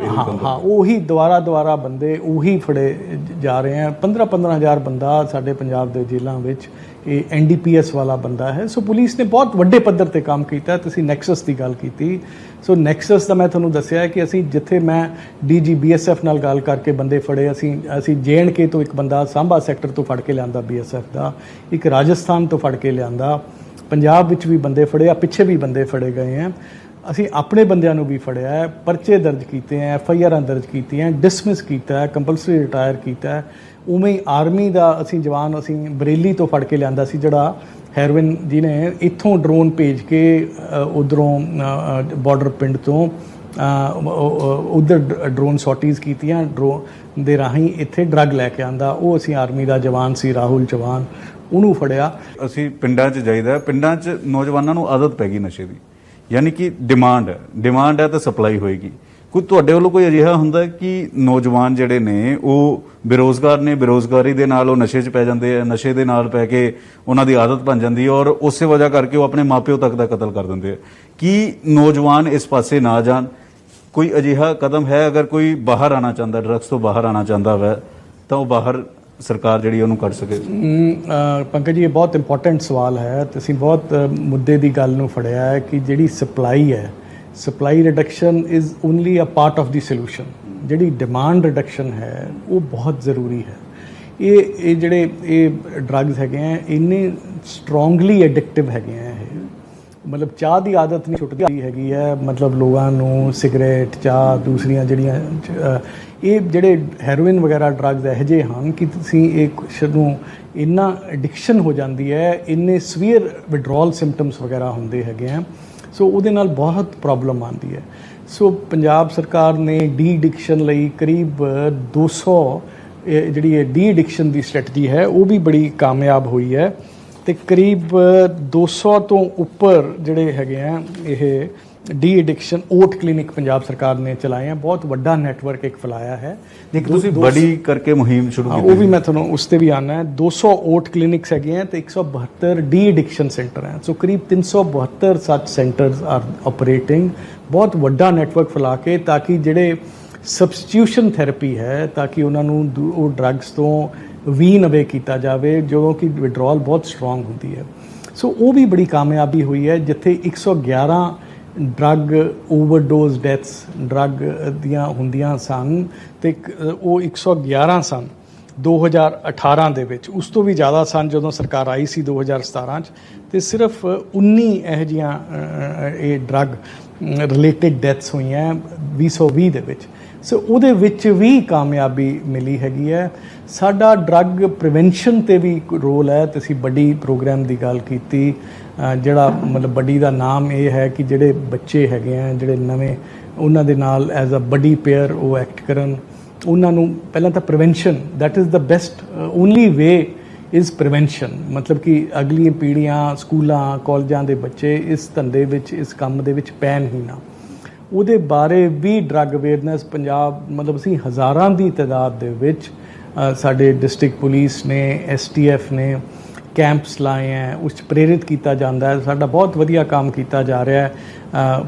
ਉਹੀ ਦੁਬਾਰਾ ਬੰਦੇ ਉਹੀ ਫੜੇ ਜਾ ਰਹੇ ਆ। 15,000 ਬੰਦਾ ਸਾਡੇ ਪੰਜਾਬ ਦੇ ਜੇਲ੍ਹਾਂ ਵਿੱਚ ਇਹ NDPS ਵਾਲਾ ਬੰਦਾ ਹੈ। ਸੋ ਪੁਲਿਸ ਨੇ ਬਹੁਤ ਵੱਡੇ ਪੱਧਰ ਤੇ ਕੰਮ ਕੀਤਾ। ਤੁਸੀਂ ਨੈਕਸਸ ਦੀ ਗੱਲ ਕੀਤੀ। ਸੋ ਨੈਕਸਸ ਦਾ ਮੈਂ ਤੁਹਾਨੂੰ ਦੱਸਿਆ ਹੈ ਕਿ ਅਸੀਂ ਜਿੱਥੇ ਮੈਂ DG BSF ਨਾਲ ਗੱਲ ਕਰਕੇ ਬੰਦੇ ਫੜੇ, ਅਸੀਂ JNK ਤੋਂ ਇੱਕ ਬੰਦਾ ਸਾਂਭਾ ਸੈਕਟਰ ਤੋਂ ਫੜ ਕੇ ਲਿਆਂਦਾ BSF ਦਾ, ਇੱਕ ਰਾਜਸਥਾਨ ਤੋਂ ਫੜ ਕੇ ਲਿਆਂਦਾ, ਪੰਜਾਬ ਵਿੱਚ ਵੀ ਬੰਦੇ ਫੜੇ ਆ, ਪਿੱਛੇ ਵੀ ਬੰਦੇ ਫੜੇ ਗਏ ਆ। ਅਸੀਂ ਆਪਣੇ ਬੰਦਿਆਂ ਨੂੰ ਵੀ ਫੜਿਆ ਹੈ, ਪਰਚੇ ਦਰਜ ਕੀਤੇ ਹੈ, FIRਾਂ ਦਰਜ ਕੀਤੀਆਂ, ਡਿਸਮਿਸ ਕੀਤਾ ਹੈ, ਕੰਪਲਸਰੀ ਰਿਟਾਇਰ ਕੀਤਾ ਹੈ। ਉਵੇਂ ਹੀ ਆਰਮੀ ਦਾ ਅਸੀਂ ਜਵਾਨ ਅਸੀਂ ਬਰੇਲੀ ਤੋਂ ਫੜ ਕੇ ਲਿਆਂਦਾ ਸੀ, ਜਿਹੜਾ ਹੈਰੋਇਨ ਜਿਹਨੇ ਇੱਥੋਂ ਡਰੋਨ ਭੇਜ ਕੇ ਉੱਧਰੋਂ ਬਾਰਡਰ ਪਿੰਡ ਤੋਂ ਉੱਧਰ ਡਰੋਨ ਸੌਟੀਜ਼ ਕੀਤੀਆਂ, ਡਰੋਨ ਦੇ ਰਾਹੀਂ ਇੱਥੇ ਡਰੱਗ ਲੈ ਕੇ ਆਂਦਾ। ਉਹ ਅਸੀਂ ਆਰਮੀ ਦਾ ਜਵਾਨ ਸੀ, ਰਾਹੁਲ ਚੌਹਾਨ, ਉਹਨੂੰ ਫੜਿਆ। ਅਸੀਂ ਪਿੰਡਾਂ 'ਚ ਜਾਈਦਾ, ਪਿੰਡਾਂ 'ਚ ਨੌਜਵਾਨਾਂ ਨੂੰ ਆਦਤ ਪੈ ਗਈ ਨਸ਼ੇ ਦੀ, ਯਾਨੀ ਕਿ ਡਿਮਾਂਡ ਹੈ ਤਾਂ ਸਪਲਾਈ ਹੋਏਗੀ। ਕੋਈ ਤੁਹਾਡੇ ਵੱਲੋਂ ਕੋਈ ਅਜਿਹਾ ਹੁੰਦਾ ਕਿ ਨੌਜਵਾਨ ਜਿਹੜੇ ਨੇ ਉਹ ਬੇਰੁਜ਼ਗਾਰ ਨੇ, ਬੇਰੁਜ਼ਗਾਰੀ ਦੇ ਨਾਲ ਉਹ ਨਸ਼ੇ 'ਚ ਪੈ ਜਾਂਦੇ ਆ, ਨਸ਼ੇ ਦੇ ਨਾਲ ਪੈ ਕੇ ਉਹਨਾਂ ਦੀ ਆਦਤ ਬਣ ਜਾਂਦੀ ਹੈ ਔਰ ਉਸੇ ਵਜ੍ਹਾ ਕਰਕੇ ਉਹ ਆਪਣੇ ਮਾਪਿਓ ਤੱਕ ਦਾ ਕਤਲ ਕਰ ਦਿੰਦੇ ਆ? ਕੀ ਨੌਜਵਾਨ ਇਸ ਪਾਸੇ ਨਾ ਜਾਣ? ਕੋਈ ਅਜਿਹਾ ਕਦਮ ਹੈ? ਅਗਰ ਕੋਈ ਬਾਹਰ ਆਉਣਾ ਚਾਹੁੰਦਾ, ਡਰੱਗਸ ਤੋਂ ਬਾਹਰ ਆਉਣਾ ਚਾਹੁੰਦਾ ਵੈ, ਤਾਂ ਉਹ ਬਾਹਰ ਸਰਕਾਰ ਜਿਹੜੀ ਉਹਨੂੰ ਕੱਢ ਸਕੇ? ਪੰਕਜ ਜੀ, ਇਹ ਬਹੁਤ ਇੰਪੋਰਟੈਂਟ ਸਵਾਲ ਹੈ। ਤੁਸੀਂ ਬਹੁਤ ਮੁੱਦੇ ਦੀ ਗੱਲ ਨੂੰ ਫੜਿਆ ਹੈ ਕਿ ਜਿਹੜੀ ਸਪਲਾਈ ਹੈ, supply reduction is only a part of the solution. ਜਿਹੜੀ ਡਿਮਾਂਡ ਰਿਡਕਸ਼ਨ ਹੈ ਉਹ ਬਹੁਤ ਜ਼ਰੂਰੀ ਹੈ। ਇਹ ਜਿਹੜੇ ਡਰੱਗਸ ਹੈਗੇ ਆ ਇੰਨੇ ਸਟਰੋਂਗਲੀ ਐਡਿਕਟਿਵ ਹੈਗੇ ਆ। ਇਹ ਮਤਲਬ ਚਾਹ ਦੀ ਆਦਤ ਨਹੀਂ ਛੁੱਟਦੀ ਹੈਗੀ ਹੈ। ਮਤਲਬ ਲੋਕਾਂ ਨੂੰ ਸਿਗਰਟ, ਚਾਹ, ਦੂਸਰੀਆਂ ਜਿਹੜੀਆਂ ਇਹ ਜਿਹੜੇ ਹੈਰੋਇਨ ਵਗੈਰਾ ਡਰੱਗਸ ਇਹੋ ਜਿਹੇ ਹਨ ਕਿ ਤੁਸੀਂ ਇਹ ਕੁਛ ਨੂੰ ਇੰਨਾ ਐਡਿਕਸ਼ਨ ਹੋ ਜਾਂਦੀ ਹੈ, ਇੰਨੇ ਸਵੀਅਰ ਵਿਡਰੋਲ ਸਿੰਪਟਮਸ ਵਗੈਰਾ ਹੁੰਦੇ ਹੈਗੇ ਆ। ਸੋ ਉਹਦੇ ਨਾਲ ਬਹੁਤ ਪ੍ਰੋਬਲਮ ਆਉਂਦੀ ਹੈ। ਸੋ ਪੰਜਾਬ ਸਰਕਾਰ ਨੇ ਡੀ ਐਡਿਕਸ਼ਨ ਲਈ ਕਰੀਬ 200 ਜਿਹੜੀ ਇਹ ਡੀ ਐਡਿਕਸ਼ਨ ਦੀ ਸਟ੍ਰੈਟਜੀ ਹੈ ਉਹ ਵੀ ਬੜੀ ਕਾਮਯਾਬ ਹੋਈ ਹੈ। ਅਤੇ ਕਰੀਬ 200 ਤੋਂ ਉੱਪਰ ਜਿਹੜੇ ਹੈਗੇ ਆ ਇਹ ਡੀ ਐਡਿਕਸ਼ਨ ਓਟ ਕਲੀਨਿਕ ਪੰਜਾਬ ਸਰਕਾਰ ਨੇ ਚਲਾਏ ਆ। ਬਹੁਤ ਵੱਡਾ ਨੈਟਵਰਕ ਇੱਕ ਫੈਲਾਇਆ ਹੈ। ਤੁਸੀਂ ਬੜੀ ਕਰਕੇ ਮੁਹਿੰਮ ਸ਼ੁਰੂ ਕੀਤੀ? ਉਹ ਵੀ ਮੈਂ ਤੁਹਾਨੂੰ ਉਸ 'ਤੇ ਵੀ ਆਉਣਾ ਹੈ। 200 ਓਟ ਕਲੀਨਿਕਸ ਹੈਗੇ ਆ ਅਤੇ 172 ਡੀ ਐਡਿਕਸ਼ਨ ਸੈਂਟਰ ਹੈ। ਸੋ ਕਰੀਬ 372 ਸੱਚ ਸੈਂਟਰਸ ਆਰ ਆਪਰੇਟਿੰਗ। ਬਹੁਤ ਵੱਡਾ ਨੈਟਵਰਕ ਫੈਲਾ ਕੇ ਤਾਂ ਕਿ ਜਿਹੜੇ ਸਬਸਟੀਟਿਊਸ਼ਨ ਥੈਰੇਪੀ ਹੈ ਤਾਂ ਕਿ ਉਹਨਾਂ ਨੂੰ ਉਹ ਡਰੱਗਸ ਤੋਂ ਵੀਨ ਅਵੇ ਕੀਤਾ ਜਾਵੇ, ਜਦੋਂ ਕਿ ਵਿਡਰੋਲ ਬਹੁਤ ਸਟਰੋਂਗ ਹੁੰਦੀ ਹੈ। ਸੋ ਉਹ ਵੀ ਬੜੀ ਕਾਮਯਾਬੀ ਹੋਈ ਹੈ। ਜਿੱਥੇ 111 ਡਰੱਗ ਓਵਰਡੋਜ਼ ਡੈਥਸ ਡਰੱਗ ਦੀਆਂ ਹੁੰਦੀਆਂ ਸਨ ਅਤੇ ਉਹ 111 ਸਨ 2018 ਦੇ ਵਿੱਚ। ਉਸ ਤੋਂ ਵੀ ਜ਼ਿਆਦਾ ਸਨ ਜਦੋਂ ਸਰਕਾਰ ਆਈ ਸੀ 2017 'ਚ, ਅਤੇ ਸਿਰਫ 19 ਇਹੋ ਜਿਹੀਆਂ ਇਹ ਡਰੱਗ ਰਿਲੇਟਿਡ ਡੈਥਸ ਹੋਈਆਂ 2020 ਦੇ ਵਿੱਚ। ਸੋ ਉਹਦੇ ਵਿੱਚ ਵੀ ਕਾਮਯਾਬੀ ਮਿਲੀ ਹੈਗੀ ਹੈ। ਸਾਡਾ ਡਰੱਗ ਪ੍ਰੀਵੈਂਸ਼ਨ 'ਤੇ ਵੀ ਰੋਲ ਹੈ। ਤੁਸੀਂ ਬੱਡੀ ਪ੍ਰੋਗਰਾਮ ਦੀ ਗੱਲ ਕੀਤੀ, ਜਿਹੜਾ ਮਤਲਬ ਬੱਡੀ ਦਾ ਨਾਮ ਇਹ ਹੈ ਕਿ ਜਿਹੜੇ ਬੱਚੇ ਹੈਗੇ ਆ ਜਿਹੜੇ ਨਵੇਂ, ਉਹਨਾਂ ਦੇ ਨਾਲ ਐਜ਼ ਅ ਬੱਡੀ ਪੇਅਰ ਉਹ ਐਕਟ ਕਰਨ ਉਹਨਾਂ ਨੂੰ ਪਹਿਲਾਂ ਤਾਂ prevention, that is the best only way is prevention. ਮਤਲਬ ਕਿ ਅਗਲੀਆਂ ਪੀੜ੍ਹੀਆਂ, ਸਕੂਲਾਂ ਕਾਲਜਾਂ ਦੇ ਬੱਚੇ ਇਸ ਧੰਦੇ ਵਿੱਚ, ਇਸ ਕੰਮ ਦੇ ਵਿੱਚ ਪੈਣ ਹੀ ਨਾ। ਉਹਦੇ ਬਾਰੇ ਵੀ ਡਰੱਗ ਅਵੇਅਰਨੈਸ ਪੰਜਾਬ, ਮਤਲਬ ਅਸੀਂ ਹਜ਼ਾਰਾਂ ਦੀ ਤਾਦਾਦ ਦੇ ਵਿੱਚ ਸਾਡੇ ਡਿਸਟ੍ਰਿਕਟ ਪੁਲਿਸ ਨੇ, STF ਨੇ ਕੈਂਪਸ ਲਾਏ ਹੈ, ਉਸ 'ਚ ਪ੍ਰੇਰਿਤ ਕੀਤਾ ਜਾਂਦਾ ਹੈ। ਸਾਡਾ ਬਹੁਤ ਵਧੀਆ ਕੰਮ ਕੀਤਾ ਜਾ ਰਿਹਾ ਹੈ।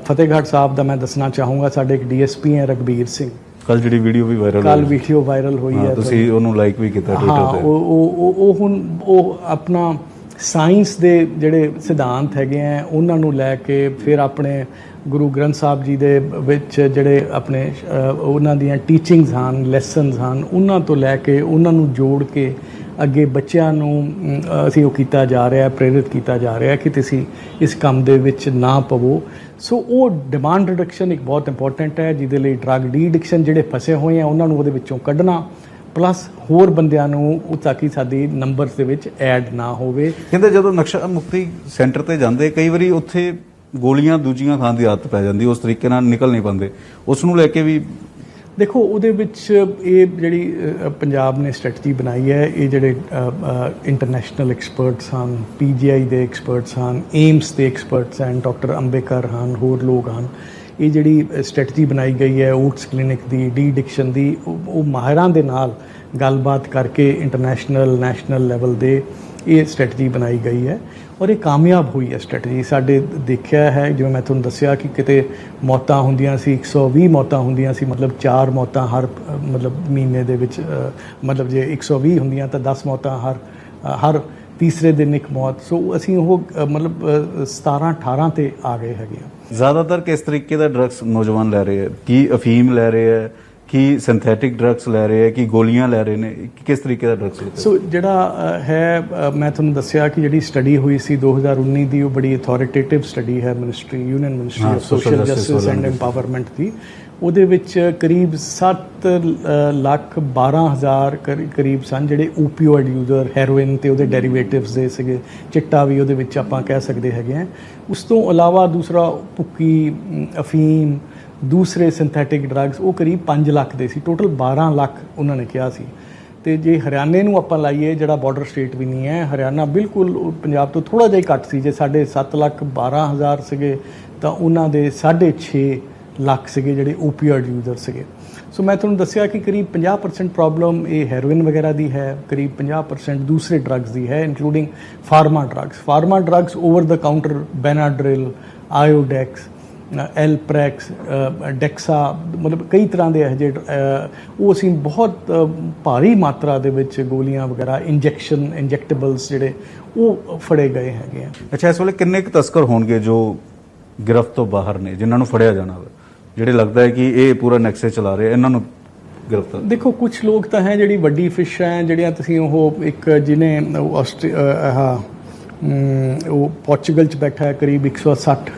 ਫਤਿਹਗੜ੍ਹ ਸਾਹਿਬ ਦਾ ਮੈਂ ਦੱਸਣਾ ਚਾਹੂੰਗਾ, ਸਾਡੇ ਇੱਕ DSP ਹੈ ਰਘਬੀਰ ਸਿੰਘ, ਕੱਲ ਜਿਹੜੀ ਵੀਡੀਓ ਵੀ ਵਾਇਰਲ ਕੱਲ ਵੀਡੀਓ ਵਾਇਰਲ ਹੋਈ ਹੈ, ਤੁਸੀਂ ਉਹਨੂੰ ਲਾਈਕ ਵੀ ਕੀਤਾ ਟਵਿੱਟਰ ਹਾਂ। ਤੇ। ਉਹ ਹੁਣ ਉਹ ਆਪਣਾ ਸਾਇੰਸ ਦੇ ਜਿਹੜੇ ਸਿਧਾਂਤ ਹੈਗੇ ਆ ਉਹਨਾਂ ਨੂੰ ਲੈ ਕੇ, ਫਿਰ ਆਪਣੇ ਗੁਰੂ ਗ੍ਰੰਥ ਸਾਹਿਬ ਜੀ ਦੇ ਵਿੱਚ ਜਿਹੜੇ ਆਪਣੇ ਉਹਨਾਂ ਦੀਆਂ ਟੀਚਿੰਗਸ ਹਨ, ਲੈਸਨਸ ਹਨ, ਉਹਨਾਂ ਤੋਂ ਲੈ ਕੇ ਉਹਨਾਂ ਨੂੰ ਜੋੜ ਕੇ ਅੱਗੇ ਬੱਚਿਆਂ ਨੂੰ ਅਸੀਂ ਉਹ ਕੀਤਾ ਜਾ ਰਿਹਾ, ਪ੍ਰੇਰਿਤ ਕੀਤਾ ਜਾ ਰਿਹਾ ਕਿ ਤੁਸੀਂ ਇਸ ਕੰਮ ਦੇ ਵਿੱਚ ਨਾ ਪਵੋ। ਸੋ ਉਹ ਡਿਮਾਂਡ ਰਿਡਕਸ਼ਨ ਇੱਕ ਬਹੁਤ ਇੰਪੋਰਟੈਂਟ ਹੈ, ਜਿਹਦੇ ਲਈ ਡਰੱਗ ਡੀ ਐਡਿਕਸ਼ਨ ਜਿਹੜੇ ਫਸੇ ਹੋਏ ਆ ਉਹਨਾਂ ਨੂੰ ਉਹਦੇ ਵਿੱਚੋਂ ਕੱਢਣਾ, ਪਲੱਸ ਹੋਰ ਬੰਦਿਆਂ ਨੂੰ ਤਾਂ ਕਿ ਸਾਡੀ ਨੰਬਰਸ ਦੇ ਵਿੱਚ ਐਡ ਨਾ ਹੋਵੇ। ਕਹਿੰਦੇ ਜਦੋਂ ਨਕਸ਼ਾ ਮੁਕਤੀ ਸੈਂਟਰ ਤੇ ਜਾਂਦੇ, ਕਈ ਵਾਰੀ ਉੱਥੇ ਗੋਲੀਆਂ ਦੂਜੀਆਂ ਖਾਣ ਦੀ ਆਦਤ ਪੈ ਜਾਂਦੀ, ਉਸ ਤਰੀਕੇ ਨਾਲ ਨਿਕਲ ਨਹੀਂ ਪਾਉਂਦੇ, ਉਸ ਨੂੰ ਲੈ ਕੇ ਵੀ ਦੇਖੋ ਉਹਦੇ ਵਿੱਚ ਇਹ ਜਿਹੜੀ ਪੰਜਾਬ ਨੇ ਸਟ੍ਰੈਟਜੀ ਬਣਾਈ ਹੈ, ਇਹ ਜਿਹੜੇ ਇੰਟਰਨੈਸ਼ਨਲ ਐਕਸਪਰਟਸ ਹਨ, PGI ਦੇ ਐਕਸਪਰਟਸ ਹਨ, ਏਮਸ ਦੇ ਐਕਸਪਰਟਸ ਹਨ, ਡਾਕਟਰ ਅੰਬੇਕਰ ਹਨ, ਹੋਰ ਲੋਕ ਹਨ, ਇਹ ਜਿਹੜੀ ਸਟ੍ਰੈਟਜੀ ਬਣਾਈ ਗਈ ਹੈ ਓਟਸ ਕਲੀਨਿਕ ਦੀ, ਡੀ ਐਡਿਕਸ਼ਨ ਦੀ, ਉਹ ਮਾਹਿਰਾਂ ਦੇ ਨਾਲ ਗੱਲਬਾਤ ਕਰਕੇ ਇੰਟਰਨੈਸ਼ਨਲ ਨੈਸ਼ਨਲ ਲੈਵਲ ਦੇ ਇਹ ਸਟ੍ਰੈਟਜੀ ਬਣਾਈ ਗਈ ਹੈ ਔਰ ਇਹ ਕਾਮਯਾਬ ਹੋਈ ਹੈ ਸਟ੍ਰੈਟਜੀ। ਸਾਡੇ ਦੇਖਿਆ ਹੈ, ਜਿਵੇਂ ਮੈਂ ਤੁਹਾਨੂੰ ਦੱਸਿਆ ਕਿ ਕਿਤੇ ਮੌਤਾਂ ਹੁੰਦੀਆਂ ਸੀ, 120 ਮੌਤਾਂ ਹੁੰਦੀਆਂ ਸੀ, ਮਤਲਬ 4 ਮੌਤਾਂ ਹਰ ਮਤਲਬ ਮਹੀਨੇ ਦੇ ਵਿੱਚ, ਮਤਲਬ ਜੇ 120 ਹੁੰਦੀਆਂ ਤਾਂ 10 ਮੌਤਾਂ ਹਰ ਤੀਸਰੇ ਦਿਨ ਇੱਕ ਮੌਤ। ਸੋ ਅਸੀਂ ਉਹ ਮਤਲਬ 17-18 ਤੇ ਆ ਗਏ ਹੈਗੇ ਆ। ਜ਼ਿਆਦਾਤਰ ਕਿਸ ਤਰੀਕੇ ਦਾ ਡਰੱਗਸ ਨੌਜਵਾਨ ਲੈ ਰਹੇ ਹੈ? ਕੀ ਅਫੀਮ ਲੈ ਰਹੇ ਹੈ, ਕੀ ਸਿੰਥੈਟਿਕ ਡਰੱਗਸ ਲੈ ਰਹੇ ਹੈ, ਕੀ ਗੋਲੀਆਂ ਲੈ ਰਹੇ ਨੇ, ਕਿਸ ਤਰੀਕੇ ਦਾ ਡਰੱਗਸ ਲੈ ਰਹੇ? ਸੋ ਜਿਹੜਾ ਹੈ, ਮੈਂ ਤੁਹਾਨੂੰ ਦੱਸਿਆ ਕਿ ਜਿਹੜੀ ਸਟੱਡੀ ਹੋਈ ਸੀ 2019 ਦੀ, ਉਹ ਬੜੀ ਅਥਾਰਟੇਟਿਵ ਸਟੱਡੀ ਹੈ union ministry of social justice and empowerment ਦੀ। ਉਹਦੇ ਵਿੱਚ ਕਰੀਬ 7,12,000 ਕਰੀਬ ਸਨ ਜਿਹੜੇ ਓਪੀਓਇਡ ਯੂਜ਼ਰ, ਹੈਰੋਇਨ ਤੇ ਉਹਦੇ ਡੈਰੀਵੇਟਿਵਸ ਦੇ ਸੀਗੇ, ਚਿੱਟਾ ਵੀ ਉਹਦੇ ਵਿੱਚ ਆਪਾਂ ਕਹਿ ਸਕਦੇ ਹੈਗੇ ਆ। ਉਸ ਤੋਂ ਇਲਾਵਾ ਦੂਸਰਾ ਭੁੱਕੀ, ਅਫੀਮ, ਦੂਸਰੇ ਸਿੰਥੈਟਿਕ ਡਰੱਗਸ, ਉਹ ਕਰੀਬ 5 ਲੱਖ ਦੇ ਸੀ। ਟੋਟਲ 12 ਲੱਖ ਉਹਨਾਂ ਨੇ ਕਿਹਾ ਸੀ। ਤੇ ਜੇ ਹਰਿਆਣੇ ਨੂੰ ਆਪਾਂ ਲਾਈਏ, ਜਿਹੜਾ ਬਾਰਡਰ ਸਟੇਟ ਵੀ ਨਹੀਂ ਹੈ, ਹਰਿਆਣਾ ਬਿਲਕੁਲ ਪੰਜਾਬ ਤੋਂ ਥੋੜ੍ਹਾ ਜਿਹਾ ਹੀ ਘੱਟ ਸੀ। ਜੇ ਸਾਡੇ 7,12,000 ਸੀਗੇ ਤਾਂ ਉਹਨਾਂ ਦੇ 6.5 ਲੱਖ ਸੀਗੇ ਜਿਹੜੇ ਓਪੀਓਇਡ ਯੂਜ਼ਰ ਸੀਗੇ। ਸੋ ਮੈਂ ਤੁਹਾਨੂੰ ਦੱਸਿਆ ਕਿ ਕਰੀਬ 50% ਪ੍ਰੋਬਲਮ ਇਹ ਹੈਰੋਇਨ ਵਗੈਰਾ ਦੀ ਹੈ, ਕਰੀਬ 50% ਦੂਸਰੇ ਡਰੱਗਸ ਦੀ ਹੈ, including pharma drugs. Pharma drugs over the counter, Benadryl, Iodex, Alprax, Dexa, ਮਤਲਬ ਕਈ ਤਰ੍ਹਾਂ ਦੇ ਇਹੋ ਜਿਹੇ ਉਹ ਅਸੀਂ ਬਹੁਤ ਭਾਰੀ ਮਾਤਰਾ ਦੇ ਵਿੱਚ ਗੋਲੀਆਂ ਵਗੈਰਾ, ਇੰਜੈਕਟੇਬਲਸ ਜਿਹੜੇ ਉਹ ਫੜੇ ਗਏ ਹੈਗੇ ਆ। ਅੱਛਾ, ਇਸ ਵੇਲੇ ਕਿੰਨੇ ਕੁ ਤਸਕਰ ਹੋਣਗੇ ਜੋ ਗਿਰਫਤ ਤੋਂ ਬਾਹਰ ਨੇ, ਜਿਨ੍ਹਾਂ ਨੂੰ ਫੜਿਆ ਜਾਣਾ ਵਾ, ਜਿਹੜੇ ਲੱਗਦਾ ਹੈ ਕਿ ਇਹ ਪੂਰਾ ਨੈਕਸਸ ਚਲਾ ਰਹੇ, ਇਹਨਾਂ ਨੂੰ ਗ੍ਰਿਫਤਾਰ? ਦੇਖੋ ਕੁਝ ਲੋਕ ਤਾਂ ਹੈ ਜਿਹੜੀ ਵੱਡੀ ਫਿਸ਼ ਹੈ, ਜਿਹੜੀਆਂ ਤੁਸੀਂ ਉਹ ਇੱਕ ਜਿਹਨੇ ਉਹ ਪੋਰਚੁਗਲ 'ਚ ਬੈਠਾ ਹੈ, ਕਰੀਬ 160